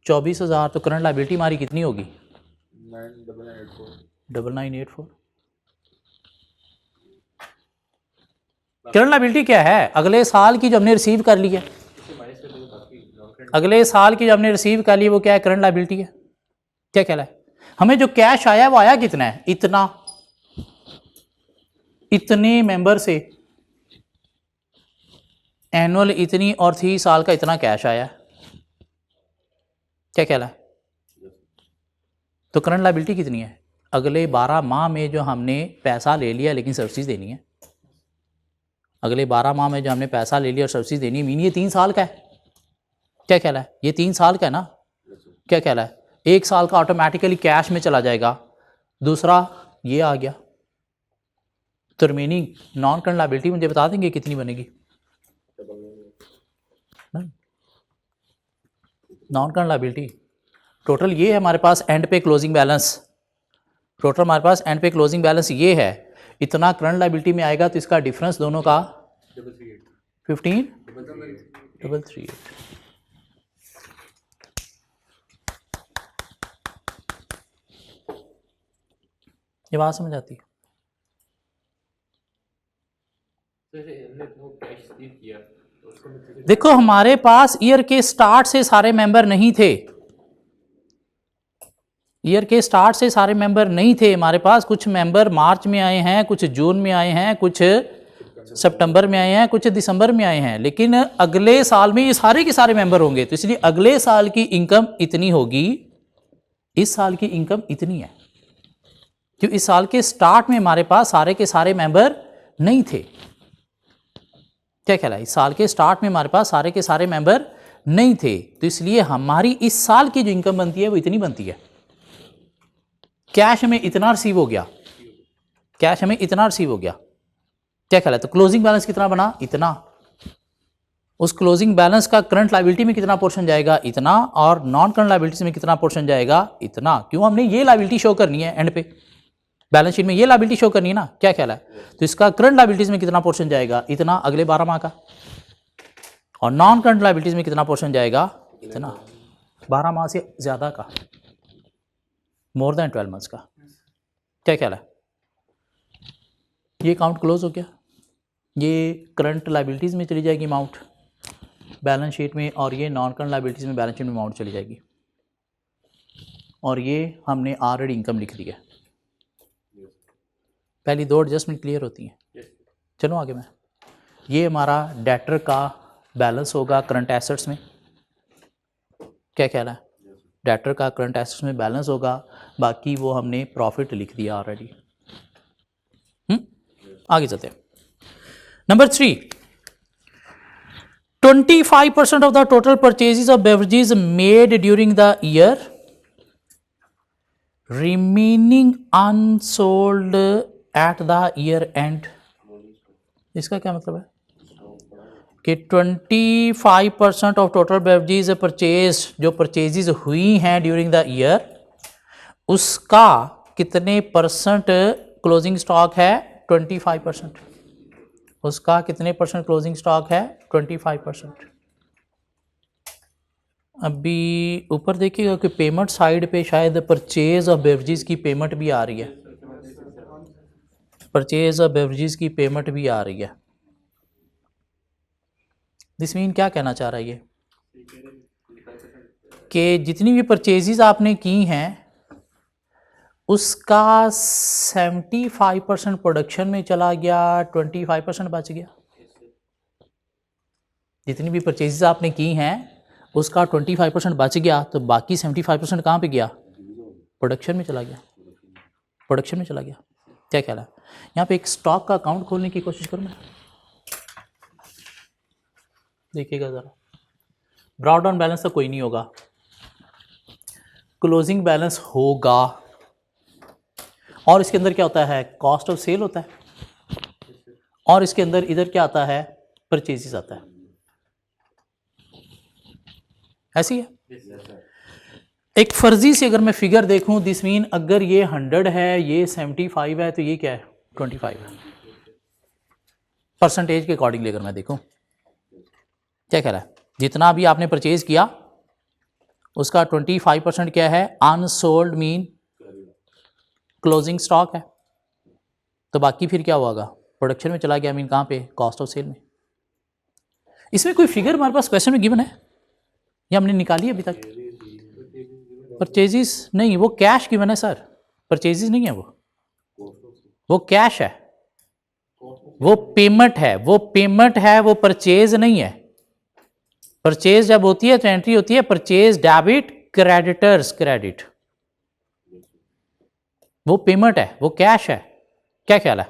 24,000, तो करंट लायबिलिटी हमारी कितनी होगी 9984। करंट लायबिलिटी क्या है, अगले साल की जो हमने रिसीव कर ली है, अगले साल की जो हमने रिसीव कर ली वो क्या है, करंट लायबिलिटी है। क्या कहला है, हमें जो कैश आया वो आया कितना है, इतना, इतने मेंबर से एनुअल इतनी और 3 साल का इतना कैश आया। क्या कहला है, तो करंट लायबिलिटी कितनी है, अगले 12 माह में जो हमने पैसा ले लिया लेकिन सर्विस देनी है, अगले 12 माह में जो हमने पैसा ले लिया और सर्विस देनी है, मीन ये 3 साल का है। क्या कहला है, ये 3 साल का है ना। क्या कहला है, 1 साल का ऑटोमेटिकली कैश में चला जाएगा, दूसरा ये आ गया, तो रिमेनिंग नॉन करंट लायबिलिटी मुझे बता देंगे कितनी बनेगी, नॉन करंट लायबिलिटी टोटल ये है हमारे पास एंड पे क्लोजिंग बैलेंस, टोटल हमारे पास एंड पे क्लोजिंग बैलेंस ये है, इतना करंट लायबिलिटी में आएगा, तो इसका डिफरेंस दोनों का 15,338। ये बात समझ आती है। देखो हमारे पास ईयर के स्टार्ट से सारे मेंबर नहीं थे, ईयर के स्टार्ट से सारे मेंबर नहीं थे हमारे पास, कुछ मेंबर मार्च में आए हैं, कुछ जून में आए हैं, कुछ सितंबर में आए हैं, कुछ दिसंबर में आए हैं, लेकिन अगले साल में ये सारे के सारे मेंबर होंगे, तो इसलिए अगले साल की इनकम इतनी होगी, इस साल की इनकम इतनी है, क्योंकि इस साल के स्टार्ट में हमारे पास सारे के सारे मेंबर नहीं थे। क्या ख्याल है, इस साल के स्टार्ट में हमारे पास सारे के सारे मेंबर नहीं थे, तो इसलिए हमारी इस साल की जो इनकम बनती है वो इतनी बनती है, कैश हमें इतना रिसीव हो गया, कैश हमें इतना रिसीव हो गया। क्या ख्याल है, तो क्लोजिंग बैलेंस कितना बना, इतना, उस क्लोजिंग बैलेंस का करंट लायबिलिटी में कितना पोर्शन जाएगा, इतना, और नॉन करंट लायबिलिटी में कितना पोर्शन जाएगा, इतना। क्यों, हमने ये लायबिलिटी शो करनी है एंड पे, बैलेंस शीट में ये लायबिलिटी शो करनी है ना। क्या ख्याल है, तो इसका करंट लायबिलिटीज में कितना पोर्शन जाएगा, इतना, अगले 12 माह का, और नॉन करंट लायबिलिटीज में कितना पोर्शन जाएगा, इतना, 12 माह से ज्यादा का, मोर देन 12 मंथ्स का। क्या ख्याल है, ये अकाउंट क्लोज हो गया, ये करंट लायबिलिटीज में चली जाएगी अमाउंट बैलेंस शीट में, और ये नॉन करंट लायबिलिटीज में बैलेंस शीट में अमाउंट चली जाएगी, और ये हमने ऑलरेडी इनकम लिख दी है। पहली 2 एडजस्टमेंट क्लियर होती हैं। चलो आगे मैं, ये हमारा डेटर का बैलेंस होगा करंट एसेट्स में। क्या ख्याल है, डेटर का करंट एसेट्स में बैलेंस होगा, बाकी वो हमने प्रॉफिट लिख दिया ऑलरेडी। आगे चलते हैं। Number 3, 25% of the total purchases of beverages made during the year remaining unsold at the year end। इसका क्या मतलब है कि 25% ऑफ टोटल बेवरेजेस परचेज, जो परचेजेस हुई हैं ड्यूरिंग द ईयर, उसका कितने परसेंट क्लोजिंग स्टॉक है, 25%। उसका कितने परसेंट क्लोजिंग स्टॉक है, 25%। अभी ऊपर देखिएगा कि पेमेंट साइड पे शायद परचेज ऑफ बेवरेजेस की पेमेंट भी आ रही है, परचेज ऑफ बेवरेजेस की पेमेंट भी आ रही है। दिस मीन क्या कहना चाह रहा है ये, कि जितनी भी परचेजेस आपने की हैं उसका 75% प्रोडक्शन में चला गया, 25% बच गया। जितनी भी परचेजेस आपने की हैं उसका 25% बच गया, तो बाकी 75% कहाँ पे गया, प्रोडक्शन में चला गया, प्रोडक्शन में चला गया। क्या ख्याल है, यहाँ पे एक स्टॉक का अकाउंट खोलने की कोशिश करूँ मैं, देखिएगा ज़रा, ब्रॉड डाउन बैलेंस तो कोई नहीं होगा, क्लोजिंग बैलेंस होगा, और इसके अंदर क्या होता है, कॉस्ट ऑफ सेल होता है, और इसके अंदर इधर क्या आता है, परचेजेस आता है। ऐसी है। एक फर्जी से अगर मैं फिगर देखूं, दिस मीन अगर ये 100 है, ये 75 है, तो ये क्या है 25 है। परसेंटेज के अकॉर्डिंगली अगर मैं देखूं, क्या कह रहा है, जितना भी आपने परचेज किया उसका 25% क्या है, अनसोल्ड मीन क्लोजिंग स्टॉक है, तो बाकी फिर क्या होगा, प्रोडक्शन में चला गया, मीन कहाँ पे, कॉस्ट ऑफ सेल में। इसमें कोई फिगर हमारे पास क्वेश्चन में गिवन है या हमने निकाली अभी तक? परचेजिस नहीं, वो कैश गिवन है सर, परचेजिस नहीं है, वो कैश है, वो पेमेंट है, वो पेमेंट है, वो परचेज नहीं है। परचेज जब होती है तो एंट्री होती है परचेज डेबिट क्रेडिटर्स क्रेडिट, वो पेमेंट है, वो कैश है। क्या ख्याल है?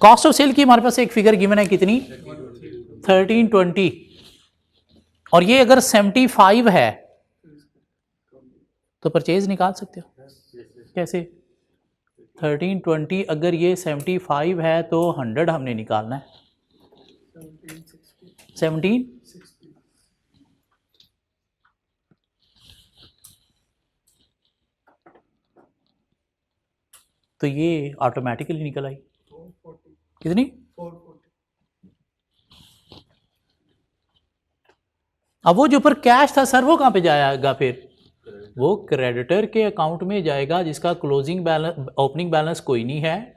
कॉस्ट ऑफ सेल की हमारे पास एक फिगर गिवन है कितनी, 1320, और ये अगर 75 है तो परचेज निकाल सकते हो। कैसे? 1320 अगर ये 75 है तो 100 हमने निकालना है, 17 तो ये ऑटोमेटिकली निकल आई कितनी, 440। अब वो जो ऊपर कैश था सर वो कहाँ पे जाएगा फिर, वो क्रेडिटर के अकाउंट में जाएगा जिसका क्लोजिंग बैलेंस ओपनिंग बैलेंस कोई नहीं है,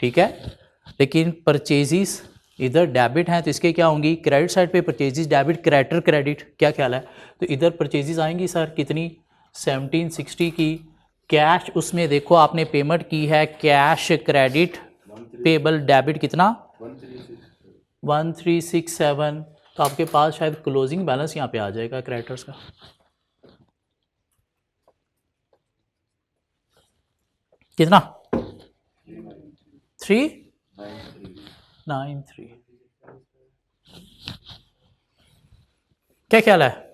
ठीक है, लेकिन परचेजिस इधर डेबिट हैं तो इसके क्या होंगी, क्रेडिट साइड पे परचेजिस डेबिट क्रेडिटर क्रेडिट। क्या ख्याल है? तो इधर परचेजिस आएंगी सर कितनी, 1760 की, कैश उसमें देखो आपने पेमेंट की है कैश क्रेडिट, पेबल डेबिट कितना 1367, तो आपके पास शायद क्लोजिंग बैलेंस यहाँ पे आ जाएगा क्रेडिटर्स का, कितना 393। क्या ख्याल है?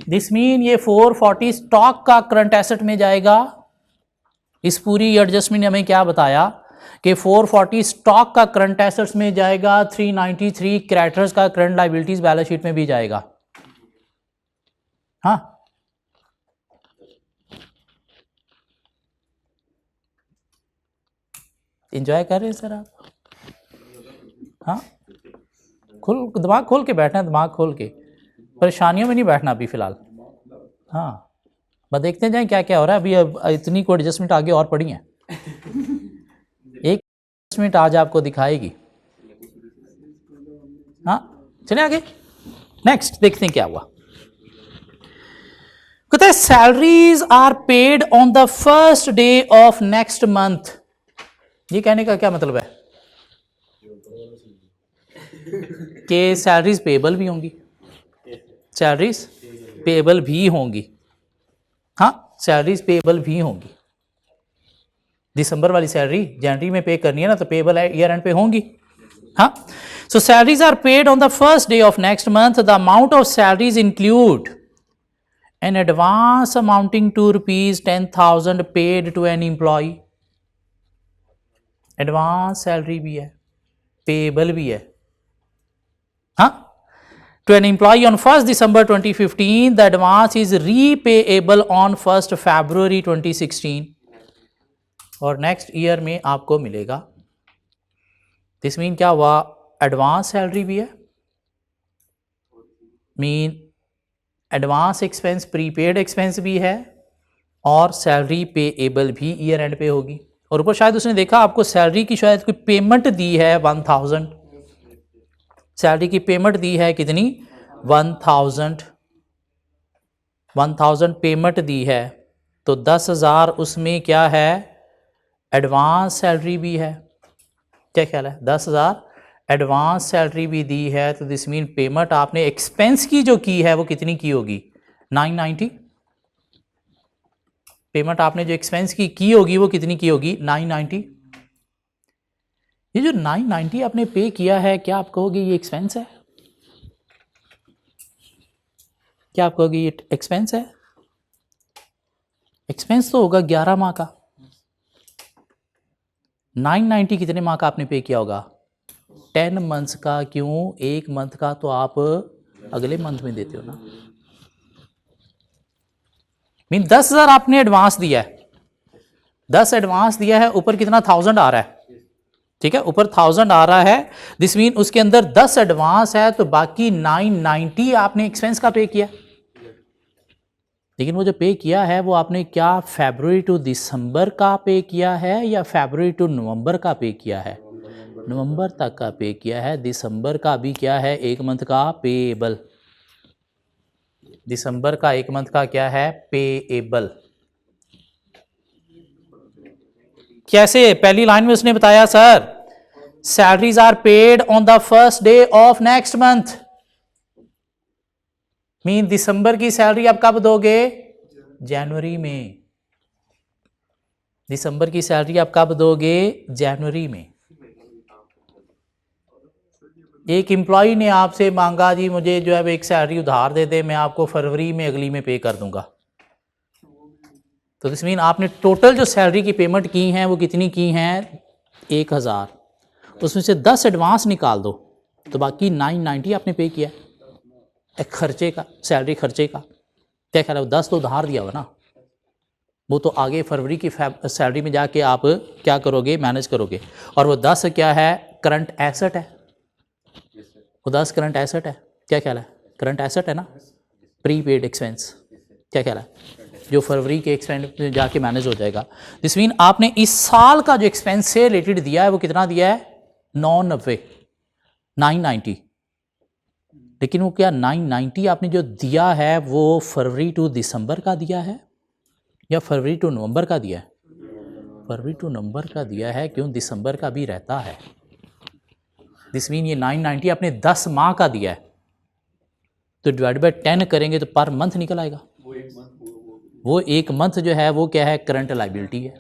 दिस मीन ये 440 स्टॉक का करंट एसेट में जाएगा। इस पूरी एडजस्टमेंट ने हमें क्या बताया कि 440 स्टॉक का करंट एसेट्स में जाएगा, 393 क्रेडिटर्स का करंट लायबिलिटीज बैलेंस शीट में भी जाएगा। हाँ, एंजॉय कर रहे हैं सर आप? हाँ, दिमाग खोल के बैठना है, दिमाग खोल के, परेशानियों में नहीं बैठना अभी फिलहाल। हाँ, बस देखते जाएं क्या क्या हो रहा है। अभी अब इतनी को एडजस्टमेंट आगे और पड़ी हैं, एक एडजस्टमेंट आज आपको दिखाएगी। हाँ, चले आगे, नेक्स्ट देखते हैं क्या हुआ। कहते हैं salaries are paid on the first day of next month. ये कहने का क्या मतलब है कि सैलरीज पेबल भी होंगी, सैलरीज पेबल भी होंगी। हाँ, सैलरीज पेबल भी होंगी। दिसंबर वाली सैलरी जनवरी में पे करनी है ना, तो पेबल ईयर एंड पे होंगी। हाँ, so salaries are paid on the first day of next month. The amount of salaries include an advance amounting to ₹10,000 paid to an employee. Advance salary भी है, पेबल भी है। हाँ, to an employee on 1st December 2015, the advance is repayable on 1st February 2016, और next year में आपको मिलेगा। This mean क्या हुआ, एडवांस सैलरी भी है, mean advance expense prepaid expense भी है, और सैलरी पेएबल भी ईयर एंड पे होगी। और ऊपर शायद उसने देखा आपको सैलरी की शायद कोई पेमेंट दी है 1000, सैलरी की पेमेंट दी है कितनी 1000 पेमेंट दी है, तो 10,000 उसमें क्या है, एडवांस सैलरी भी है। क्या ख्याल है, 10,000 एडवांस सैलरी भी दी है, तो दिस मीन पेमेंट आपने एक्सपेंस की जो की है वो कितनी की होगी 990। पेमेंट आपने जो एक्सपेंस की होगी वो कितनी की होगी 990। ये जो 990 आपने पे किया है, क्या आप कहोगे ये एक्सपेंस है? क्या आप कहोगे ये एक्सपेंस है? एक्सपेंस तो होगा 11 माह का। 990 कितने माह का आपने पे किया होगा, 10 मंथ्स का। क्यों, एक मंथ का तो आप अगले मंथ में देते हो ना। मीन 10,000 आपने एडवांस दिया है, 10 एडवांस दिया है, ऊपर कितना 1000 आ रहा है, ठीक है, ऊपर 1000 आ रहा है। दिस मीन उसके अंदर 10 एडवांस है, तो बाकी 990 आपने एक्सपेंस का पे किया। लेकिन वो जो पे किया है वो आपने क्या फरवरी टू दिसंबर का पे किया है या फरवरी टू नवंबर का पे किया है? नवंबर तक का पे किया है। दिसंबर का भी क्या है, एक मंथ का पेएबल। दिसंबर का एक मंथ का क्या है, पेएबल। कैसे? पहली लाइन में उसने बताया sir salaries are paid on the first day of next month. Mean December की सैलरी आप कब दोगे? जनवरी में। दिसंबर की सैलरी आप कब दोगे? जनवरी में। एक एम्प्लॉय ने आपसे मांगा जी मुझे जो है एक सैलरी उधार दे दे, मैं आपको फरवरी में अगली में पे कर दूंगा। तो दिस मीन आपने टोटल जो सैलरी की पेमेंट की हैं वो कितनी की हैं? 1000। उसमें से 10 एडवांस निकाल दो तो बाकी 990 आपने पे किया एक खर्चे का, सैलरी खर्चे का। क्या ख्याल है? 10 तो उधार दिया हुआ ना, वो तो आगे फरवरी की सैलरी में जाके आप क्या करोगे, मैनेज करोगे। और वो 10 क्या है? करंट एसेट है। वो 10 करंट एसेट है। क्या ख्याल है? करंट एसेट है ना, प्री पेड एक्सपेंस। क्या ख्याल है? जो फरवरी के एक्सपेंस में जाके मैनेज हो जाएगा। दिस मीन आपने इस साल का जो एक्सपेंस से रिलेटेड दिया है वो कितना दिया है? 990। लेकिन वो क्या 990 आपने जो दिया है वो फरवरी टू दिसंबर का दिया है या फरवरी टू नवंबर का दिया है? फरवरी टू नवंबर का दिया है, क्यों? दिसंबर का भी रहता है। दिस मीन ये 990 आपने 10 माह का दिया है, तो डिवाइड बाय 10 करेंगे तो पर मंथ निकल आएगा। वो एक मंथ जो है वो क्या है? करंट लायबिलिटी है।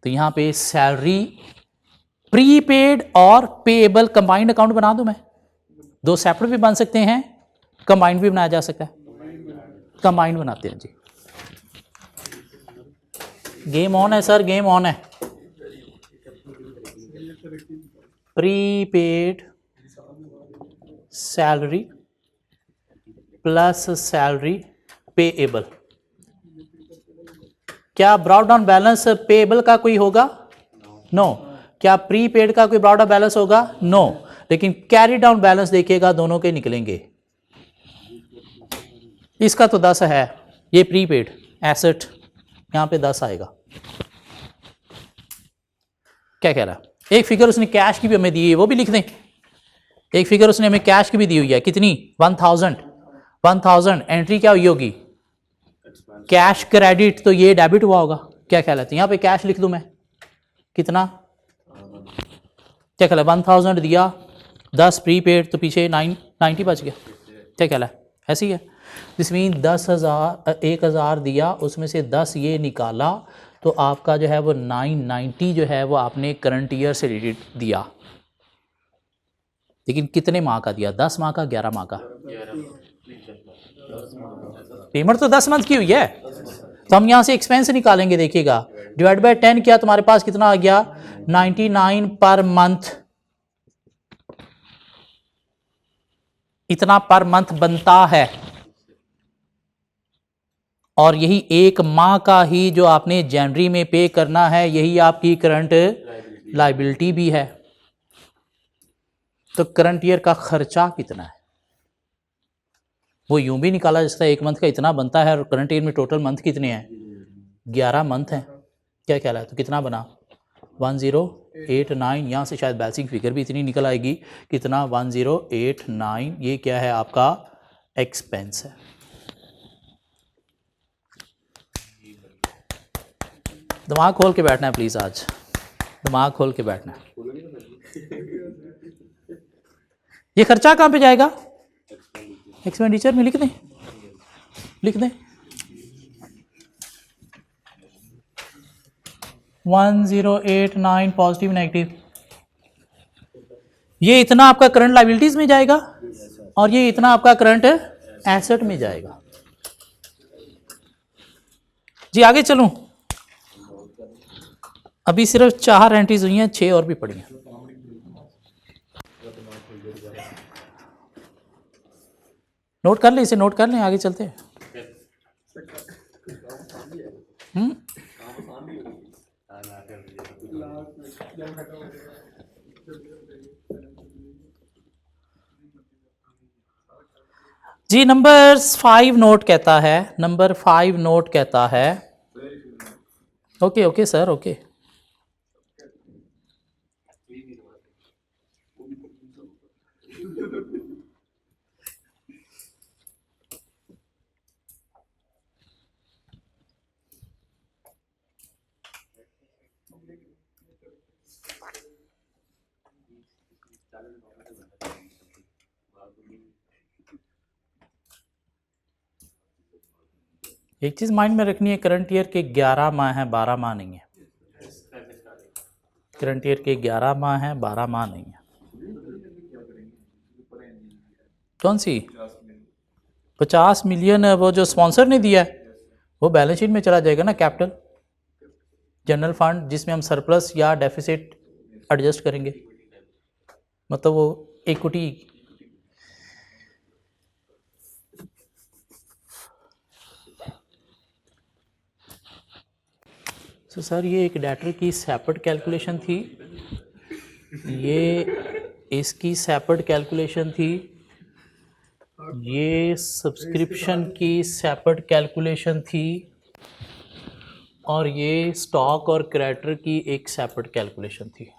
तो यहाँ पे सैलरी प्रीपेड और पेएबल कंबाइंड अकाउंट बना दूं मैं? दो सेपरेट भी बन सकते हैं, कंबाइंड भी बनाया जा सकता है। कंबाइंड बनाते हैं जी। गेम ऑन है सर, गेम ऑन है। Prepaid salary plus salary payable. क्या ब्रॉड डाउन बैलेंस पेएबल का कोई होगा? नो। क्या प्रीपेड का कोई ब्रॉड डाउन बैलेंस होगा? नो। लेकिन कैरी डाउन बैलेंस देखिएगा दोनों के निकलेंगे। इसका तो 10 है, ये प्रीपेड एसेट, यहां पे 10 आएगा। क्या कह रहा है? एक फिगर उसने कैश की भी हमें दी है, वो भी लिख दें। एक फिगर उसने हमें कैश की भी दी हुई है, कितनी? 1000 एंट्री क्या हुई होगी? कैश क्रेडिट, तो ये डेबिट हुआ होगा। क्या ख्याल है? तो यहां पे कैश लिख दूं मैं, कितना? क्या ख्याल है? 1000 दिया, 10 प्रीपेड, तो पीछे 990 बच गया। क्या ख्याल है? ऐसे ही है। दिस मीन 10,000 दिया, उसमें से 10 ये निकाला, तो आपका जो है वो 990 जो है वो आपने करंट ईयर से रिलेटेड दिया। लेकिन कितने माह का दिया? 10 माह का, 11 माह का? पेमेंट तो 10 मंथ की हुई है, तो हम यहां से एक्सपेंस निकालेंगे। देखिएगा डिवाइड बाय 10 किया, तुम्हारे पास कितना आ गया? 99 पर मंथ। इतना पर मंथ बनता है, और यही एक माह का ही जो आपने जनवरी में पे करना है, यही आपकी करंट लायबिलिटी भी है। तो करंट ईयर का खर्चा कितना है वो यूं भी निकाला जा सकता है, एक मंथ का इतना बनता है, और करंट ईयर में टोटल मंथ कितने हैं? 11 मंथ हैं। क्या ख्याल है? तो कितना बना? 1089। यहाँ से शायद बेसिक फिगर भी इतनी निकल आएगी। कितना? 1089। ये क्या है? आपका एक्सपेंस है। दिमाग खोल के बैठना है प्लीज़, आज दिमाग खोल के बैठना है। ये खर्चा कहाँ पे जाएगा? एक्सपेंडिचर में लिख दें, लिख दें 1089 पॉजिटिव नेगेटिव। ये इतना आपका करंट लायबिलिटीज में जाएगा और ये इतना आपका करंट एसेट में जाएगा। जी आगे चलूं? अभी सिर्फ 4 एंट्रीज हुई हैं, 6 और भी पड़ी हैं। नोट कर लें, इसे नोट कर लें, आगे चलते हैं। जी नंबर 5 नोट कहता है, नंबर 5 नोट कहता है, ओके ओके सर ओके। एक चीज़ माइंड में रखनी है, करंट ईयर के 11 माह हैं, 12 माह नहीं है। करंट ईयर के 11 माह हैं, 12 माह नहीं है। कौन सी? 50 मिलियन वो जो स्पॉन्सर ने दिया है वो बैलेंस शीट में चला जाएगा ना, कैपिटल जनरल फंड, जिसमें हम सरप्लस या डेफिसिट एडजस्ट करेंगे, मतलब वो इक्विटी। तो सर ये एक डेटर की सेपरेट कैलकुलेशन थी, ये इसकी सेपरेट कैलकुलेशन थी, ये सब्सक्रिप्शन की सेपरेट कैलकुलेशन थी, और ये स्टॉक और क्रेडिटर की एक सेपरेट कैलकुलेशन थी।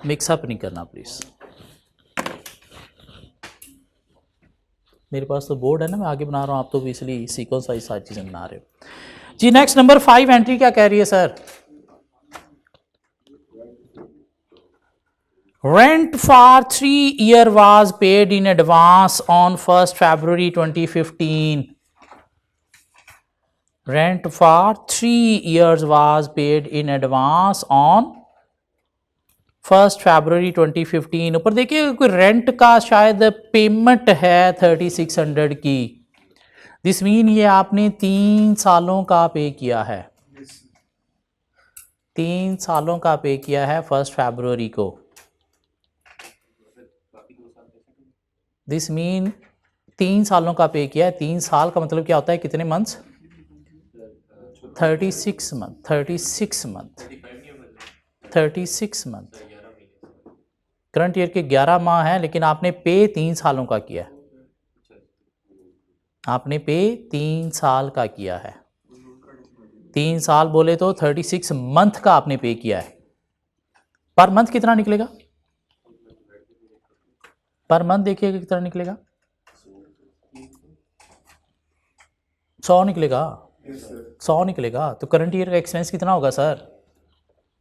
मिक्सअप नहीं करना प्लीज़। मेरे पास तो बोर्ड है ना, मैं आगे बना रहा हूँ, आप तो इसलिए सीक्वेंस वाइज सारी चीज़ें बना रहे हो। जी नेक्स्ट नंबर 5 एंट्री क्या कह रही है sir? Rent for 3 years was paid in advance on 1st February 2015. Rent for 3 years was paid in advance on 1st February 2015। ऊपर देखिए कोई रेंट का शायद पेमेंट है 3600 की, दिस मीन ये आपने 3 सालों का पे किया है, 3 सालों का पे किया है 1st February को। दिस मीन 3 सालों का पे किया है। 3 साल का मतलब क्या होता है, कितने months? 36 month, 36 month, 36 month. Current year के 11 माह हैं, लेकिन आपने पे 3 सालों का किया है, आपने पे 3 साल का किया है। 3 साल बोले तो 36 मंथ का आपने पे किया है। पर मंथ कितना निकलेगा? पर मंथ देखिएगा कितना निकलेगा, 100 निकलेगा, 100 निकलेगा। तो करंट ईयर का एक्सपेंस कितना होगा सर?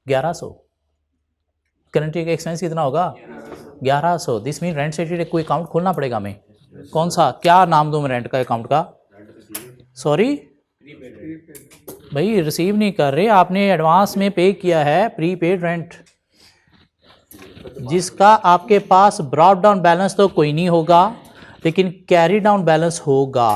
1100। करंट ईयर का एक्सपेंस कितना होगा? 1100। दिस मीन रेंट से रिलेटेड कोई अकाउंट खोलना पड़ेगा हमें। कौन सा, क्या नाम दूं मैं रेंट का अकाउंट का? सॉरी भाई, रिसीव नहीं कर रहे, आपने एडवांस में पे किया है प्रीपेड रेंट, जिसका आपके पास ब्रॉट डाउन बैलेंस तो कोई नहीं होगा, लेकिन कैरी डाउन बैलेंस होगा।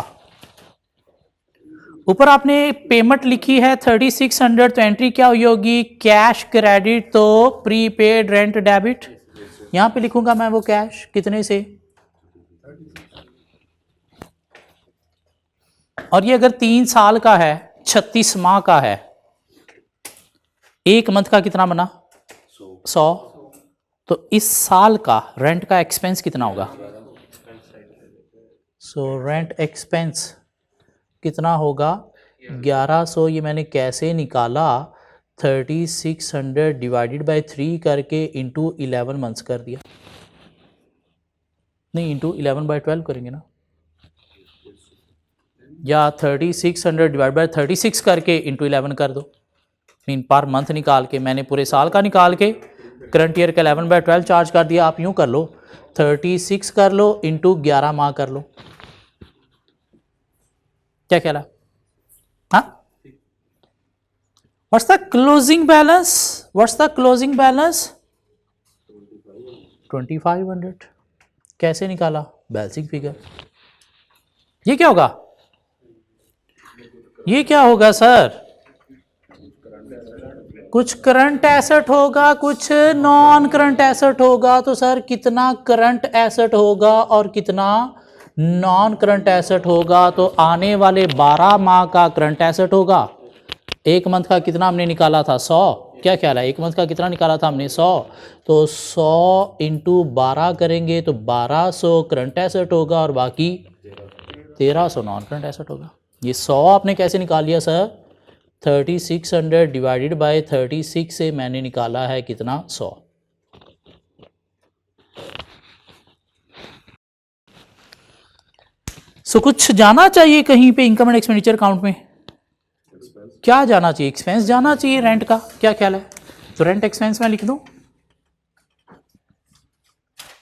ऊपर आपने पेमेंट लिखी है 3600, तो एंट्री क्या हुई होगी? कैश क्रेडिट तो प्रीपेड रेंट डेबिट। यहां पे लिखूंगा मैं वो कैश कितने से, और ये अगर 3 साल का है, 36 माह का है, एक मंथ का कितना बना? 100। तो इस साल का रेंट का एक्सपेंस कितना होगा? सो रेंट एक्सपेंस कितना होगा? 1100। ये मैंने कैसे निकाला? 3600 डिवाइडेड बाय 3 करके इंटू 11 मंथ्स कर दिया, नहीं इंटू 11 बाय 12 करेंगे ना, या 3600 डिवाइड बाय 36 करके इंटू 11 कर दो। मीन पर मंथ निकाल के मैंने पूरे साल का निकाल के करंट ईयर का 11 बाय 12 चार्ज कर दिया। आप यूं कर लो, 36 कर लो इंटू 11 माह कर लो, क्या कहला? हाँ, what's the closing balance? What's the closing balance? 2500। कैसे निकाला? Basic figure. ये क्या होगा? ये क्या होगा सर? कुछ करंट एसेट होगा, कुछ नॉन करंट एसेट होगा। तो सर कितना करंट एसेट होगा और कितना नॉन करंट एसेट होगा? तो आने वाले 12 माह का करंट एसेट होगा। एक मंथ का कितना हमने निकाला था? 100। क्या ख्याल है, एक मंथ का कितना निकाला था हमने? 100। तो 100 इंटू 12 करेंगे तो 1200 करंट एसेट होगा और बाकी 1300 नॉन करंट एसेट होगा। ये 100 आपने कैसे निकाल लिया सर? 3600 डिवाइडेड बाय 36 से मैंने निकाला है कितना? 100। सो कुछ जाना चाहिए कहीं पे इनकम एंड एक्सपेंडिचर अकाउंट में? क्या जाना चाहिए? एक्सपेंस जाना चाहिए रेंट का। क्या ख्याल है? तो रेंट एक्सपेंस मैं लिख दूं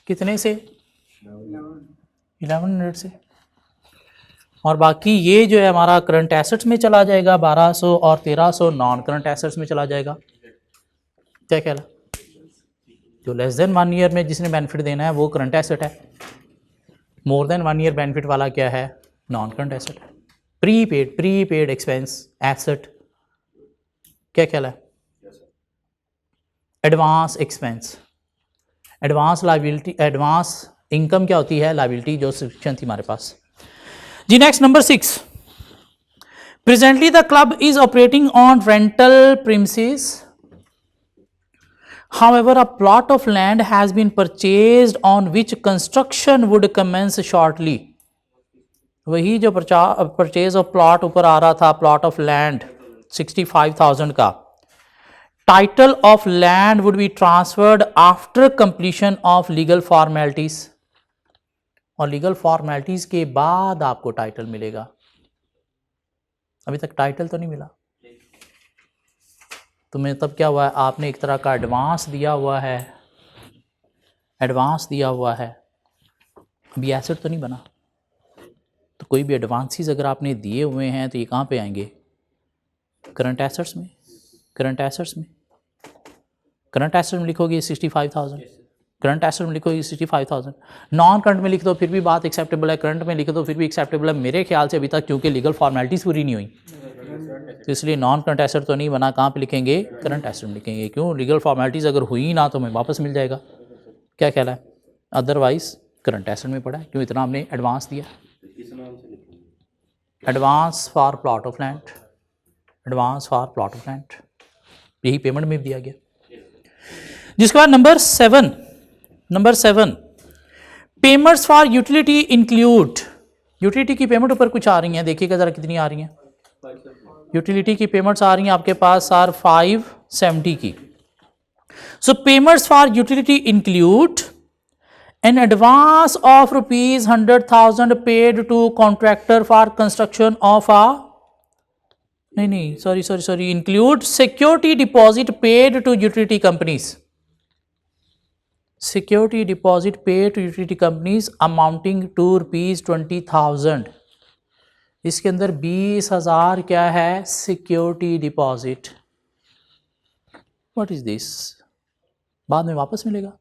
कितने से? 1100 से। और बाकी ये जो है हमारा करंट एसेट्स में चला जाएगा 1200 और 1300 नॉन करंट एसेट्स में चला जाएगा। क्या ख्याल है? जो लेस देन 1 ईयर में जिसने बेनिफिट देना है वो करंट एसेट है। मोर देन 1 ईयर बेनिफिट वाला क्या है? नॉन करंट एसेट है। Prepaid expense asset. क्या ख्याल है? Advance expense, advance liability, advance income क्या होती है? लायबिलिटी, जो सेक्शन थी हमारे पास जी। Next number 6, presently the club is operating on rental premises, however a plot of land has been purchased on which construction would commence shortly। वही जो परचेज ऑफ प्लॉट ऊपर आ रहा था, प्लॉट ऑफ लैंड 65,000 का, title of land would be transferred after completion of legal formalities, और legal formalities के बाद आपको टाइटल मिलेगा। अभी तक टाइटल तो नहीं मिला। तो मतलब क्या हुआ है? आपने एक तरह का एडवांस दिया हुआ है, एडवांस दिया हुआ है, अभी एसेट तो नहीं बना। तो कोई भी एडवांसेस अगर आपने दिए हुए हैं तो ये कहाँ पे आएंगे? करंट एसेट्स में। करंट एसेट्स में, करंट एसेट में लिखोगे 65,000, करंट एसेट में लिखोगे 65,000। नॉन करंट में लिख दो फिर भी बात एक्सेप्टेबल है, करंट में लिख दो फिर भी एक्सेप्टेबल है मेरे ख्याल से, अभी तक क्योंकि लीगल फॉर्मेलिटीज़ पूरी नहीं हुई तो इसलिए नॉन करंट एसेट तो नहीं बना। कहाँ पे लिखेंगे? करंट एसेट में लिखेंगे। क्यों? लीगल फॉर्मेलिटीज़ अगर हुई ना तो हमें वापस मिल जाएगा। क्या ख्याल है? अदरवाइज करंट एसेट में पड़ा है, क्यों? इतना हमने एडवांस दिया। Advance for plot of land, advance for plot of land, यही पेमेंट में दिया गया। जिसके बाद number 7 payments for utility include. Utility की पेमेंट ऊपर कुछ आ रही हैं, देखिएगा जरा कितनी आ रही हैं। यूटिलिटी की पेमेंट्स आ रही हैं आपके पास आर 570 की। So payments for utility include an advance of ₹100,000 paid to contractor for construction of a sorry include security deposit paid to utility companies, security deposit paid to utility companies amounting to ₹20,000। इसके अंदर 20,000 क्या है? Security deposit. What is this? बाद में वापस मिलेगा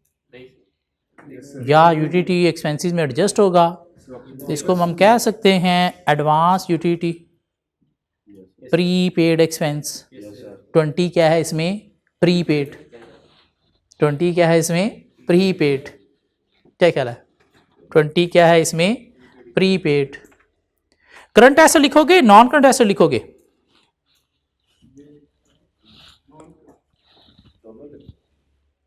या utility expenses में एडजस्ट होगा, तो इसको हम कह सकते हैं एडवांस यूटिलिटी प्रीपेड एक्सपेंस। 20 क्या है इसमें? प्रीपेड। 20 क्या है इसमें? प्रीपेड। क्या ख्याल है? 20 क्या है इसमें? प्रीपेड। करंट एसेट लिखोगे, नॉन करंट एसेट लिखोगे?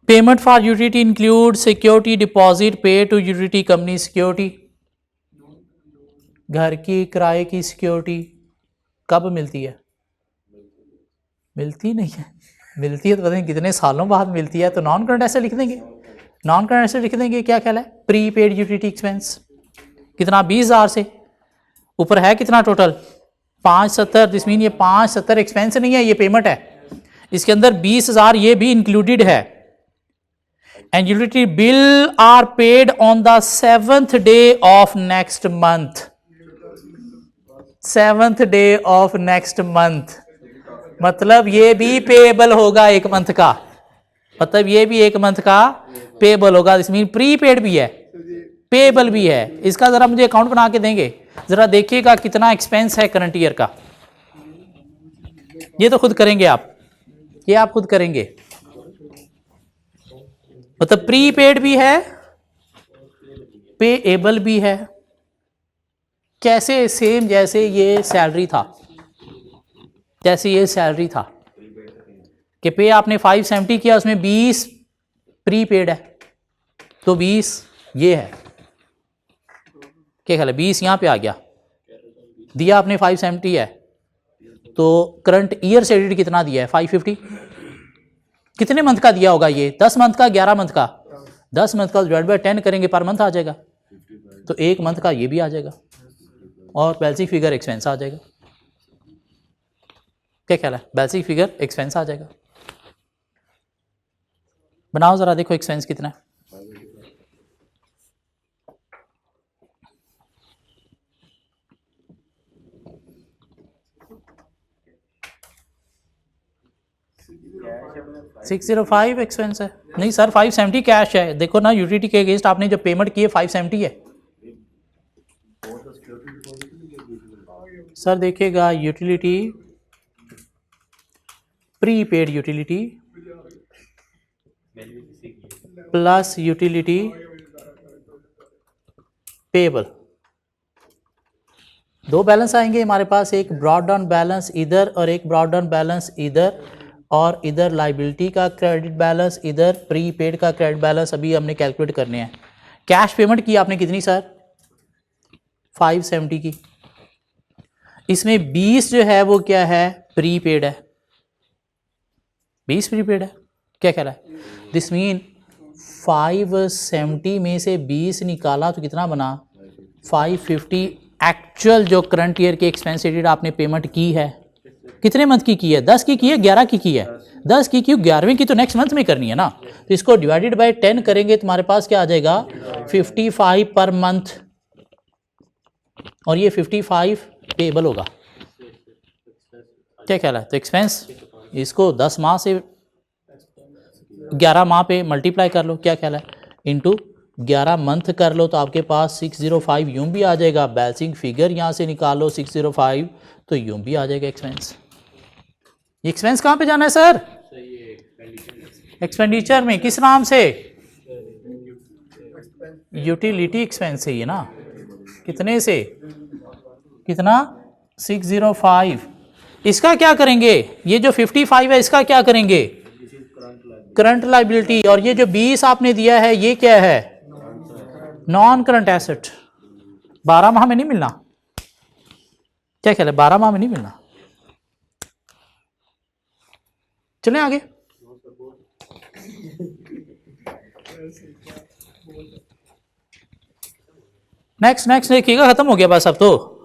Payment for utility include security deposit पे टू यूटिलिटी कंपनी। सिक्योरिटी, घर की किराए की सिक्योरिटी कब मिलती है? मिलती नहीं है। मिलती है तो पता नहीं कितने सालों बाद मिलती है। तो नॉन करंट एसेट लिख देंगे, नॉन करंट एसेट लिख देंगे। क्या ख्याल है? प्रीपेड यूटिलिटी एक्सपेंस कितना? 20,000 से ऊपर है कितना टोटल? 570। दिस मीन ये 570 एक्सपेंस नहीं है, ये पेमेंट है। इसके अंदर 20,000 ये भी इंक्लूडेड है। And utility bill are paid on the 7th day of next month. 7th day of next month, मतलब ये भी पेएबल होगा एक मंथ का, मतलब ये भी एक मंथ का पेएबल होगा। इसमें प्रीपेड भी है, पेएबल भी है। इसका जरा मुझे अकाउंट बना के देंगे, जरा देखिएगा कितना एक्सपेंस है करंट ईयर का। ये तो खुद करेंगे आप, ये आप खुद करेंगे, मतलब प्रीपेड भी है, पेएबल भी है। कैसे? सेम जैसे ये सैलरी था, जैसे ये सैलरी था कि पे आपने 570 किया, उसमें 20 प्रीपेड है, तो 20 ये है, क्या ख्याल है? 20 यहां पे आ गया, दिया आपने 570 है, तो करंट ईयर से एडिट कितना दिया है? 550। कितने मंथ का दिया होगा ये? 10 मंथ का, 11 मंथ का? 10 मंथ का डिवाइड बाय 10 करेंगे, पर मंथ आ जाएगा, तो एक मंथ का ये भी आ जाएगा और बेसिक फिगर एक्सपेंस आ जाएगा। क्या ख्याल है? बेसिक फिगर एक्सपेंस आ जाएगा। बनाओ जरा, देखो एक्सपेंस कितना है। सिक्स 605 एक्सपेंस है। नहीं सर, 570 कैश है। देखो ना, यूटिलिटी के अगेंस्ट आपने जो पेमेंट की है 570 है। सर देखिएगा, utility prepaid utility plus utility payable, दो बैलेंस आएंगे हमारे पास, एक ब्रॉड डाउन बैलेंस इधर और एक ब्रॉड डाउन बैलेंस इधर, और इधर लाइबिलिटी का क्रेडिट बैलेंस, इधर प्रीपेड का क्रेडिट बैलेंस अभी हमने कैलकुलेट करने हैं। कैश पेमेंट की आपने कितनी सर? 570 की। इसमें 20 जो है वो क्या है? प्रीपेड है, 20 प्रीपेड है। क्या कह रहा है? दिस मीन 570 में से 20 निकाला तो कितना बना? 550। एक्चुअल जो करंट ईयर के एक्सपेंस एडिड आपने पेमेंट की है, कितने मंथ की है? 10 की है, 11 की है? 10 की 11वीं की तो नेक्स्ट मंथ में करनी है ना, तो इसको डिवाइडेड बाय 10 करेंगे, तुम्हारे पास क्या आ जाएगा? 55 पर मंथ, और ये 55 पेबल होगा। क्या ख्याल है? तो एक्सपेंस इसको 10 माह से 11 माह पे मल्टीप्लाई कर लो, क्या ख्याल है? इंटू 11 मंथ कर लो, तो आपके पास 605 यूं भी आ जाएगा। बेसिक फिगर यहाँ से निकालो 605, तो यूं भी आ जाएगा एक्सपेंस। एक्सपेंस कहाँ पे जाना है सर? एक्सपेंडिचर में। किस नाम से? यूटिलिटी एक्सपेंस है ये ना। कितने से? कितना? 605। इसका क्या करेंगे? ये जो 55 है इसका क्या करेंगे? Current liability. और ये जो 20 आपने दिया है ये क्या है? Non current asset. 12 माह में नहीं मिलना। क्या ख्याल है? 12 माह में नहीं मिलना। चलें आगे। नेक्स्ट देखिएगा, खत्म हो गया बस अब तो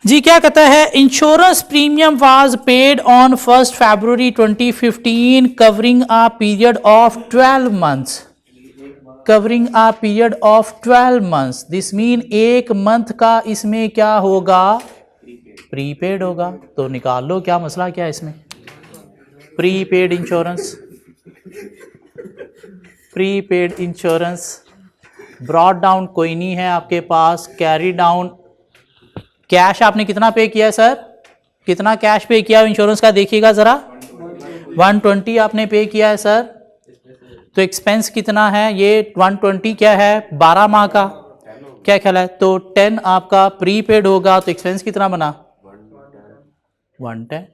जी। क्या कहता है? Insurance premium was paid on 1 February 2015 covering a period of 12 months. Covering a period of 12 months. This mean एक मंथ का इसमें क्या होगा? प्रीपेड होगा। तो निकाल लो क्या मसला क्या है इसमें। Prepaid insurance, prepaid insurance. Brought down कोई नहीं है आपके पास। कैरी डाउन कैश आपने कितना पे किया है सर? कितना कैश पे किया इंश्योरेंस का? देखिएगा जरा, 120 आपने पे किया है सर। तो एक्सपेंस कितना है? ये 120 क्या है? 12 माह का। क्या ख्याल है? तो 10 आपका प्रीपेड होगा, तो एक्सपेंस कितना बना? 110।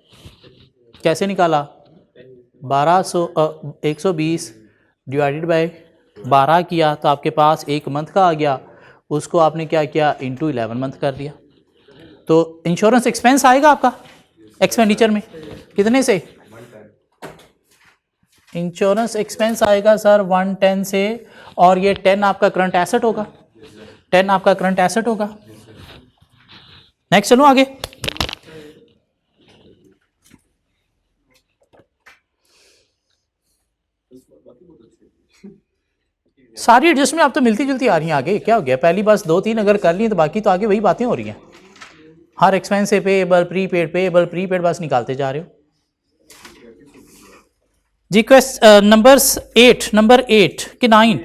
कैसे निकाला? 120 डिवाइडेड बाय 12 किया, तो आपके पास एक मंथ का आ गया। उसको आपने क्या किया? इंटू 11 मंथ कर दिया। तो इंश्योरेंस एक्सपेंस आएगा आपका एक्सपेंडिचर में कितने से? इंश्योरेंस एक्सपेंस आएगा सर 110 से, और ये 10 आपका करंट एसेट होगा। 10 आपका करंट एसेट होगा। नेक्स्ट चलो आगे। सारी एडजस्टमेंट आप तो मिलती जुलती आ रही हैं। आगे क्या हो गया? पहली बस 2-3 अगर कर ली तो बाकी तो आगे वही बातें हो रही हैं। हर एक्सपेंस से पेएबल प्रीपेड बस निकालते जा रहे हो जी। नंबर 8 कि 9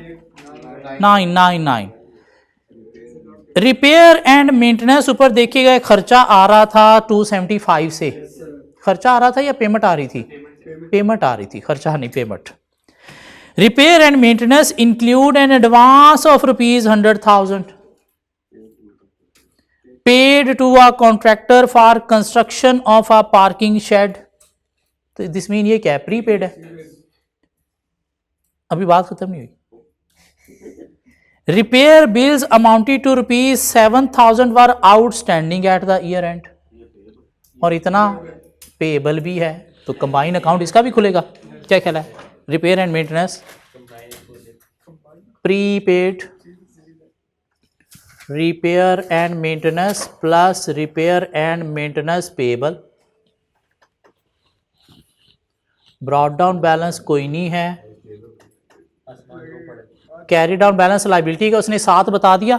रिपेयर एंड मेंटेनेंस ऊपर देखिएगा, खर्चा आ रहा था 275 से। खर्चा आ रहा था या पेमेंट आ रही थी? पेमेंट आ रही थी, खर्चा नहीं, payment. Repair and maintenance include an advance of ₹100,000 paid to a contractor for construction of a parking shed. तो दिस मीन ये क्या है? प्रीपेड है। अभी बात खत्म नहीं हुई। Repair bills amounted to ₹7,000 were outstanding at the year end, और इतना पेएबल भी है, तो कंबाइन अकाउंट इसका भी खुलेगा। क्या ख्याल है? Repair and maintenance prepaid, repair and maintenance plus repair and maintenance payable. Brought down balance कोई नहीं है, कैरी डाउन बैलेंस लाइबिलिटी का उसने 7 बता दिया,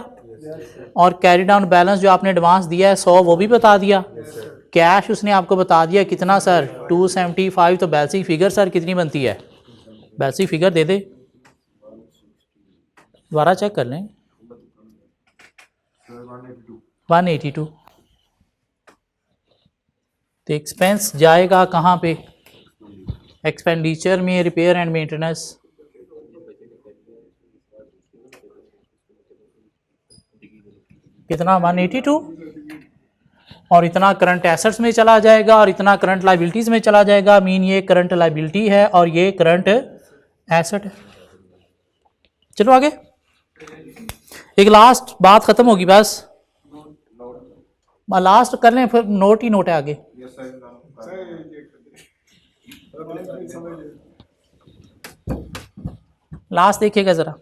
और कैरी डाउन बैलेंस जो आपने एडवांस दिया है 100 वो भी बता दिया। कैश उसने आपको बता दिया कितना सर? 275। तो बेसिक फिगर सर कितनी बनती है? बेसिक फिगर दे दे, दोबारा चेक कर लें। 182। तो एक्सपेंस जाएगा कहाँ पे? एक्सपेंडिचर में, रिपेयर एंड मेंटेनेंस। कितना? 182, और इतना करंट एसेट्स में चला जाएगा और इतना करंट लाइबिलिटीज में चला जाएगा। मीन ये करंट लाइबिलिटी है और ये करंट एसेट है। चलो आगे, एक लास्ट बात खत्म होगी बस, लास्ट कर लें, फिर नोट ही नोट है आगे। लास्ट देखिएगा जरा।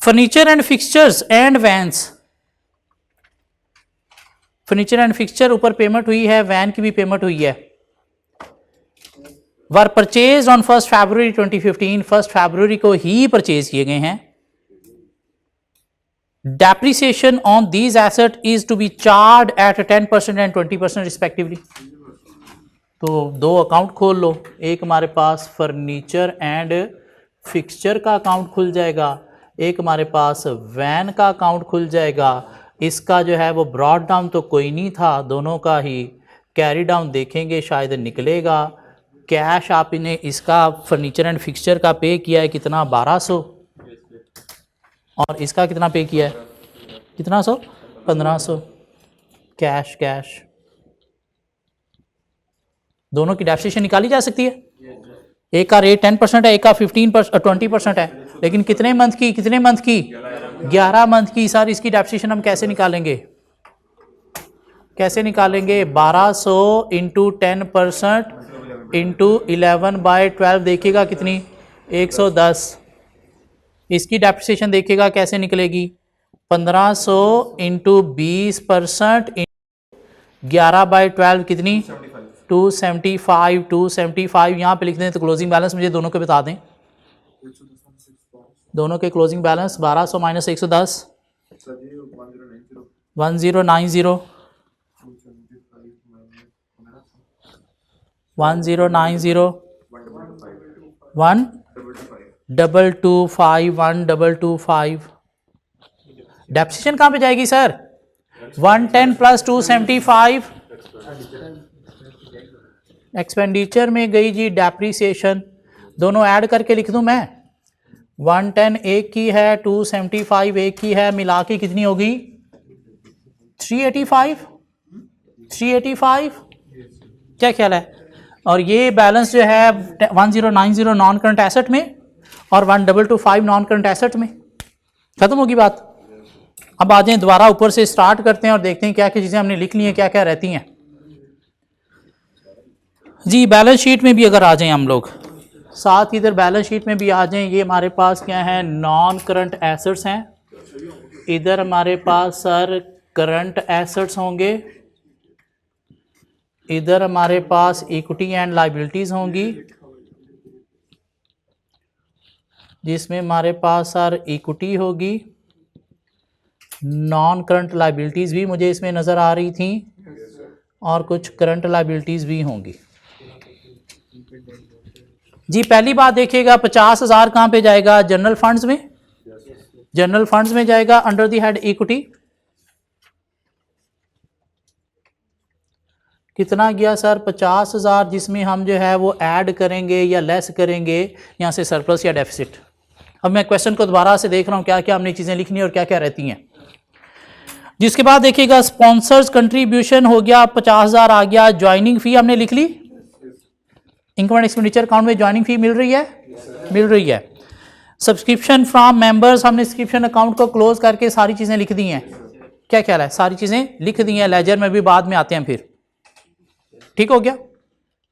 Furniture and fixtures and vans. Furniture and fixture ऊपर पेमेंट हुई है, वैन की भी पेमेंट हुई है। वर परचेज ऑन 1 फरवरी 2015, 1 फरवरी को ही परचेज किए गए हैं। Depreciation on these asset is to be charge at 10% and 20% respectively. तो 2 अकाउंट खोल लो, एक हमारे पास फर्नीचर एंड फिक्सचर का अकाउंट खुल जाएगा, एक हमारे पास वैन का अकाउंट खुल जाएगा। इसका जो है वो ब्रॉड डाउन तो कोई नहीं था, दोनों का ही कैरी डाउन देखेंगे शायद निकलेगा। कैश आप इन्हें इसका फर्नीचर एंड फिक्सचर का पे किया है कितना? 1200, और इसका कितना पे किया है? कितना 100? 1500। कैश कैश दोनों की डेप्रिसिएशन निकाली जा सकती है। एक का रेट 10% है, एक का 20% है, लेकिन कितने मंथ की? कितने मंथ की? 11 मंथ की। सर इसकी डेप्रिसिएशन हम कैसे निकालेंगे? कैसे निकालेंगे? 1200 इंटू 10% इंटू 11/12 देखिएगा कितनी? 110। इसकी डेप्रिसिएशन देखिएगा कैसे निकलेगी? 1500 इंटू 20% 11/12 कितनी? 275। 275 यहाँ पे लिख दें, तो क्लोजिंग बैलेंस मुझे दोनों के बता दें। दोनों के क्लोजिंग बैलेंस 1200 माइनस 110 1090 1090 1225 1225। डेप्रिसिएशन कहाँ पे जाएगी सर? 110 प्लस 275 एक्सपेंडिचर में गई जी डेप्रिसिएशन। दोनों ऐड करके लिख दूं मैं? 110 एक की है, 275 एक की है, मिला के कितनी होगी? 385। 385 क्या ख्याल है? और ये बैलेंस जो है 1090 नॉन करंट एसेट में और 1225 नॉन करंट एसेट में। खत्म होगी बात। अब आ जाएं दोबारा ऊपर से स्टार्ट करते हैं और देखते हैं क्या क्या चीज़ें हमने लिख ली हैं, क्या क्या रहती हैं जी। बैलेंस शीट में भी अगर आ जाएं हम लोग, साथ ही इधर बैलेंस शीट में भी आ जाएं। ये हमारे पास क्या है? नॉन करंट एसेट्स हैं। इधर हमारे पास सर करंट एसेट्स होंगे, इधर हमारे पास इक्विटी एंड लायबिलिटीज होंगी, जिसमें हमारे पास सर इक्विटी होगी। नॉन करंट लायबिलिटीज भी मुझे इसमें नज़र आ रही थी, और कुछ करंट लायबिलिटीज भी होंगी जी। पहली बात देखिएगा, 50,000 कहाँ पे जाएगा? जनरल फंड्स में। जनरल फंड्स में जाएगा अंडर द हेड इक्विटी। कितना गया सर 50,000, जिसमें हम जो है वो ऐड करेंगे या लेस करेंगे यहाँ से सरप्लस या डेफिसिट। अब मैं क्वेश्चन को दोबारा से देख रहा हूँ क्या क्या हमने चीज़ें लिखनी है और क्या क्या रहती हैं। जिसके बाद देखिएगा स्पॉन्सर्स कंट्रीब्यूशन हो गया 50,000 आ गया, ज्वाइनिंग फी हमने लिख ली, इनकम एंड एक्सपेंडिचर अकाउंट में ज्वाइनिंग फी मिल रही है, मिल रही है। सब्सक्रिप्शन फ्रॉम मेंबर्स, हमने सब्सक्रिप्शन अकाउंट को क्लोज करके सारी चीज़ें लिख दी हैं। क्या ख्याल है, सारी चीज़ें लिख दी हैं। लेजर में भी बाद में आते हैं फिर, ठीक हो गया,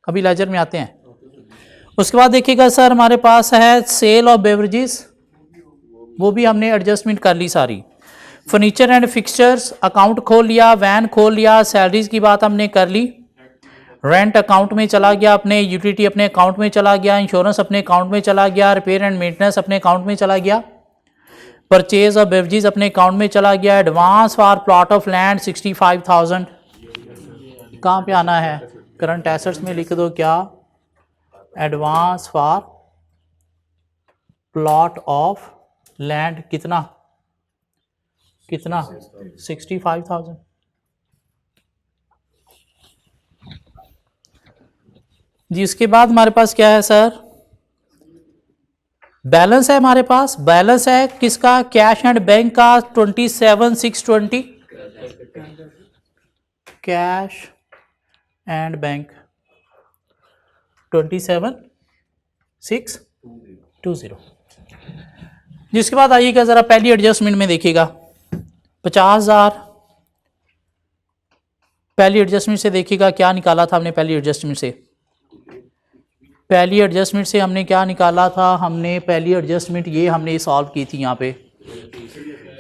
अभी लेजर में आते हैं। उसके बाद देखिएगा सर हमारे पास है सेल ऑफ बेवरेजेस, वो भी हमने एडजस्टमेंट कर ली सारी। फर्नीचर एंड फिक्सचर्स अकाउंट खोल लिया, वैन खोल लिया, सैलरीज की बात हमने कर ली, रेंट अकाउंट में चला गया अपने, यूटिलिटी अपने अकाउंट में चला गया, इंश्योरेंस अपने अकाउंट में चला गया, रिपेयर एंड मेंटेनेंस अपने अकाउंट में चला गया, परचेज ऑफ बेवरेजेस अपने अकाउंट में चला गया, advance for plot of land 65,000 कहाँ पे आना है, करंट एसेट्स में लिख दो क्या, advance for plot of land कितना 65,000। जी उसके बाद हमारे पास क्या है सर, बैलेंस है हमारे पास, बैलेंस है किसका, कैश एंड बैंक का 27,620, कैश एंड बैंक 27,620। जिसके बाद आइएगा जरा पहली एडजस्टमेंट में देखिएगा 50,000, पहली एडजस्टमेंट से देखिएगा क्या निकाला था हमने। पहली एडजस्टमेंट से हमने क्या निकाला था, हमने पहली एडजस्टमेंट ये हमने सॉल्व की थी यहाँ पे।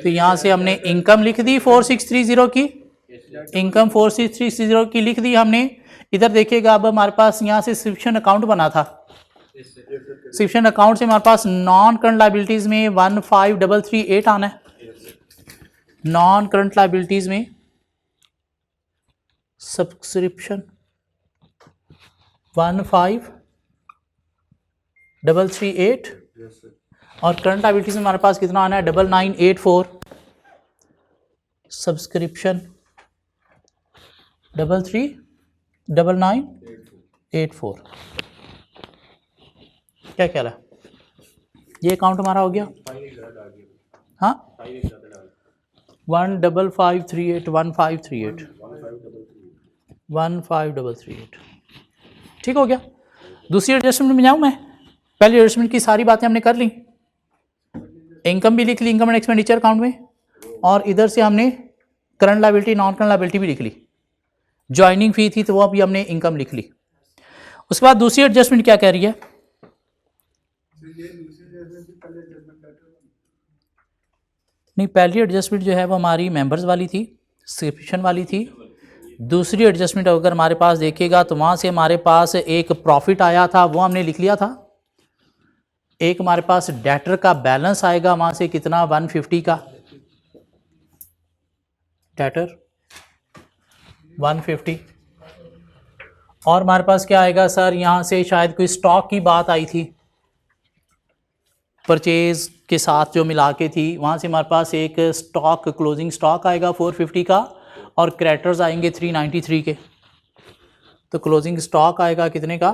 तो यहाँ से हमने इनकम लिख दी 4630 की, इनकम 4630 की लिख दी हमने। इधर देखिएगा अब हमारे पास यहाँ से सब्सक्रिप्शन अकाउंट बना था, सब्सक्रिप्शन अकाउंट से हमारे पास नॉन करंट लायबिलिटीज में 15,338 आना है, नॉन करंट लायबिलिटीज में सब्सक्रिप्शन 15,338 और करंट लायबिलिटीज में हमारे पास कितना आना है 9984, सब्सक्रिप्शन 9984। क्या ख्याल है, ये अकाउंट हमारा हो गया, हाँ 1538 ठीक हो गया। दूसरी एडजस्टमेंट में जाऊँ मैं, पहली एडजस्टमेंट की सारी बातें हमने कर ली, इनकम भी लिख ली इनकम एंड एक्सपेंडिचर अकाउंट में, और इधर से हमने current liability non current liability भी लिख ली, ज्वाइनिंग फी थी तो वो अभी हमने इनकम लिख ली। उसके बाद दूसरी एडजस्टमेंट क्या कह रही है, नहीं पहली एडजस्टमेंट जो है वो हमारी मेंबर्स वाली थी, सब्सक्रिप्शन वाली थी। दूसरी एडजस्टमेंट अगर हमारे पास देखिएगा तो वहाँ से हमारे पास एक प्रॉफिट आया था, वो हमने लिख लिया था। एक हमारे पास डेटर का बैलेंस आएगा वहाँ से कितना 150 का, डेटर 150, और हमारे पास क्या आएगा सर, यहाँ से शायद कोई स्टॉक की बात आई थी, परचेज के साथ जो मिला के थी, वहाँ से हमारे पास एक स्टॉक क्लोजिंग स्टॉक आएगा 450 का, और क्रेडिटर्स आएंगे 393 के। तो क्लोजिंग स्टॉक आएगा कितने का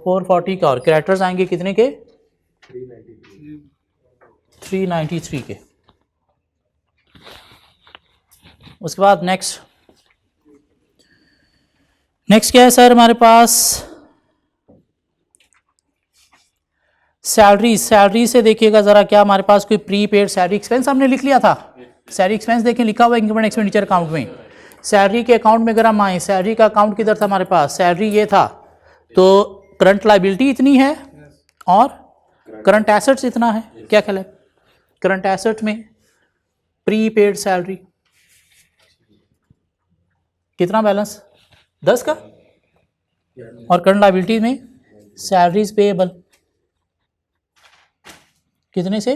440 का, और क्रेडिटर्स आएंगे कितने के 393 के। उसके बाद नेक्स्ट क्या है सर हमारे पास, सैलरी से देखिएगा जरा क्या हमारे पास कोई प्रीपेड सैलरी एक्सपेंस हमने लिख लिया था। सैलरी एक्सपेंस देखें लिखा हुआ इनकम एंड एक्सपेंडिचर अकाउंट में। सैलरी के अकाउंट में अगर हम आए, सैलरी का अकाउंट किधर था हमारे पास, सैलरी ये था, तो करंट लायबिलिटी इतनी है और करंट एसेट्स इतना है। क्या ख्याल है, करंट एसेट में प्रीपेड सैलरी कितना बैलेंस 10 का, और करंट लायबिलिटी में सैलरीज पेएबल कितने से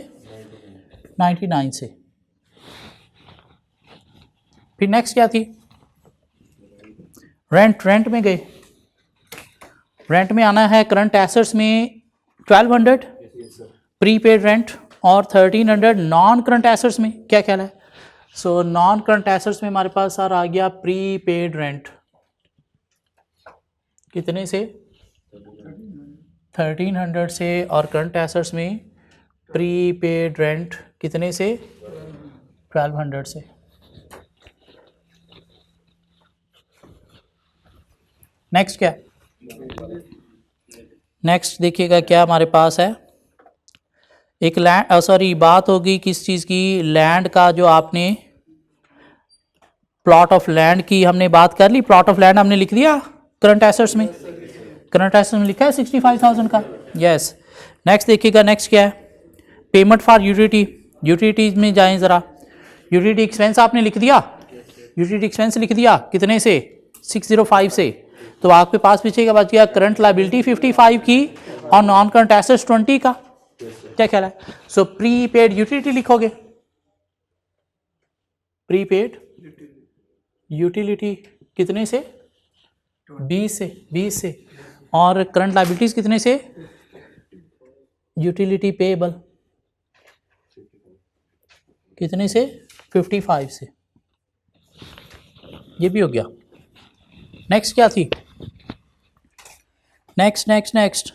99 से। फिर नेक्स्ट क्या थी, रेंट में गए, रेंट में आना है करंट एसेट्स में 1200 प्रीपेड रेंट और 1300 नॉन करंट एसेट्स में। क्या ख्याल है, सो नॉन करंट एसेट्स में हमारे पास सर आ गया प्री पेड रेंट, कितने से 1300 से, और करंट एसेट्स में प्री पेड रेंट कितने से 1200 से। नेक्स्ट क्या, नेक्स्ट देखिएगा क्या हमारे पास है, एक लैंड, सॉरी बात होगी किस चीज़ की, लैंड का, जो आपने प्लॉट ऑफ लैंड की हमने बात कर ली, प्लॉट ऑफ लैंड हमने लिख दिया करंट एसेट्स में, करंट एसेट्स में लिखा है 65,000 का, यस। नेक्स्ट देखिएगा, नेक्स्ट क्या है, पेमेंट फॉर यूटिलिटी, यूटिलिटीज में जाएं ज़रा, यूटिलिटी एक्सपेंस आपने लिख दिया, यूटिलिटी एक्सपेंस लिख दिया कितने से 605 से, तो आपके पास पीछे का बच गया करंट लायबिलिटी 55 की और नॉन करंट एसेट्स 20 का, क्या ख्याल है। सो प्री पेड यूटिलिटी लिखोगे, प्री पेड यूटिलिटी कितने से 20 से, और करंट लायबिलिटीज कितने से, यूटिलिटी पेएबल कितने से 55 से, ये भी हो गया। नेक्स्ट क्या थी, नेक्स्ट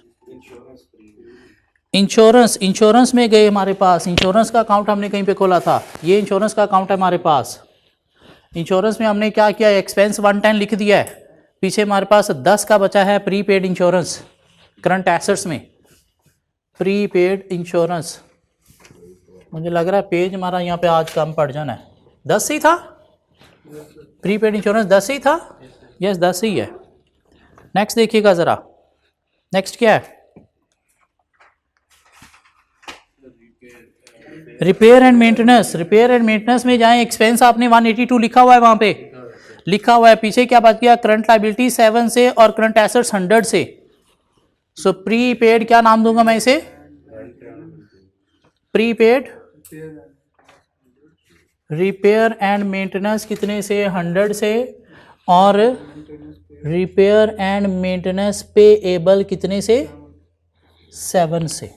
इंश्योरेंस, इंश्योरेंस में गए हमारे पास, इंश्योरेंस का अकाउंट हमने कहीं पे खोला था, ये इंश्योरेंस का अकाउंट है हमारे पास। इंश्योरेंस में हमने क्या किया, एक्सपेंस 110 लिख दिया है, पीछे हमारे पास 10 का बचा है pre paid insurance, current assets में प्री पेड इंश्योरेंस। मुझे लग रहा है पेज हमारा यहाँ पे आज कम पड़ जाना है, 10 से ही था, प्री पेड इंश्योरेंस 10 से ही था, यस 10 से ही है। नेक्स्ट देखिएगा ज़रा, नेक्स्ट क्या है, repair and maintenance, repair and maintenance में जाएं, एक्सपेंस आपने 182 लिखा हुआ है, वहाँ पे लिखा हुआ है, पीछे क्या बच गया, करंट लायबिलिटी 7 से और करंट एसेट्स 100 से। सो प्री पेड क्या नाम दूंगा मैं इसे, pre paid repair and maintenance कितने से 100 से, और रिपेयर एंड मेंटेनेंस पेएबल कितने से 7 से।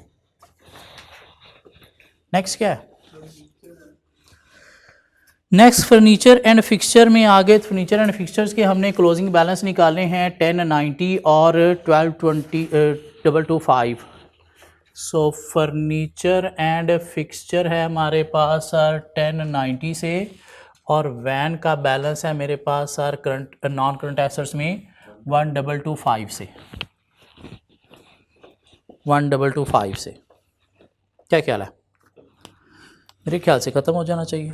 नेक्स्ट क्या है, नेक्स्ट फर्नीचर एंड फिक्सचर में आगे, फर्नीचर एंड फिक्सचर्स के हमने क्लोजिंग बैलेंस निकालने हैं 1090 और 1225। सो फर्नीचर एंड फिक्सचर है हमारे पास सर 1090 से, और वैन का बैलेंस है मेरे पास sir current non current assets में 1225 से, 1225 से। क्या ख्याल है, मेरे ख्याल से ख़त्म हो जाना चाहिए।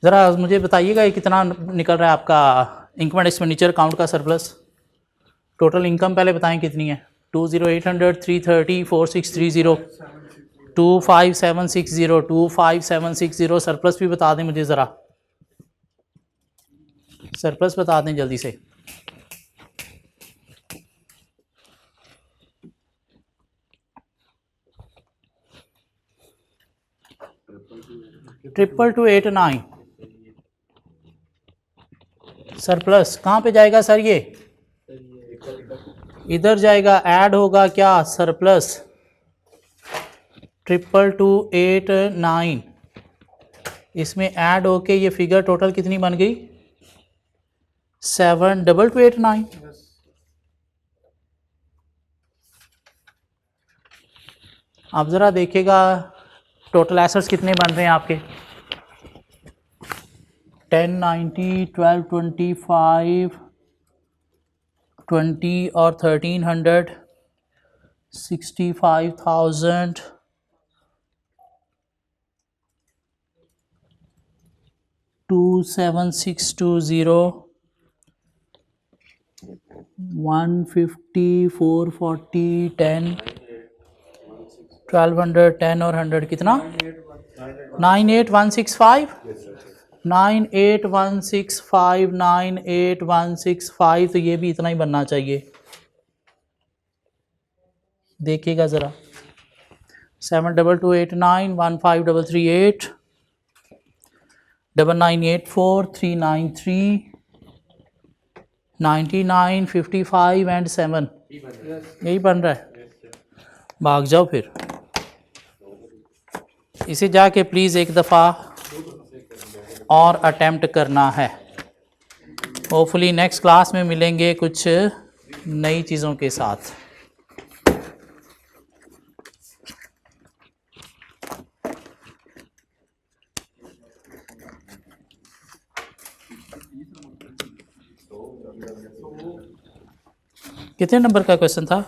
ज़रा मुझे बताइएगा ये कितना निकल रहा है आपका इनकम एंड एक्सपेंडिचर अकाउंट का सरप्लस, टोटल इनकम पहले बताएं कितनी है, 20800, 330, 4630, 25760, 25760, सरप्लस भी बता दें मुझे ज़रा, सरप्लस बता दें जल्दी से। ट्रिपल 289 सरप्लस कहाँ पे जाएगा सर, ये इधर जाएगा, ऐड होगा क्या सरप्लस 22289, इसमें ऐड होके ये फिगर टोटल कितनी बन गई 72289। आप ज़रा देखिएगा टोटल एसेट्स कितने बन रहे हैं आपके, 1090, 1225, 20 और 1300, 65,000, 27620, 150, 440, 10, 1200, 10 और 100 कितना 98165, 98165, 98165, तो ये भी इतना ही बनना चाहिए। देखिएगा ज़रा 72289, 15338, 9984, 393, 99, 55 एंड 7, यही बन रहा है। भाग जाओ फिर, इसे जाके प्लीज़ एक दफ़ा और अटेम्प्ट करना है। होपफुली नेक्स्ट क्लास में मिलेंगे कुछ नई चीज़ों के साथ। कितने नंबर का क्वेश्चन था?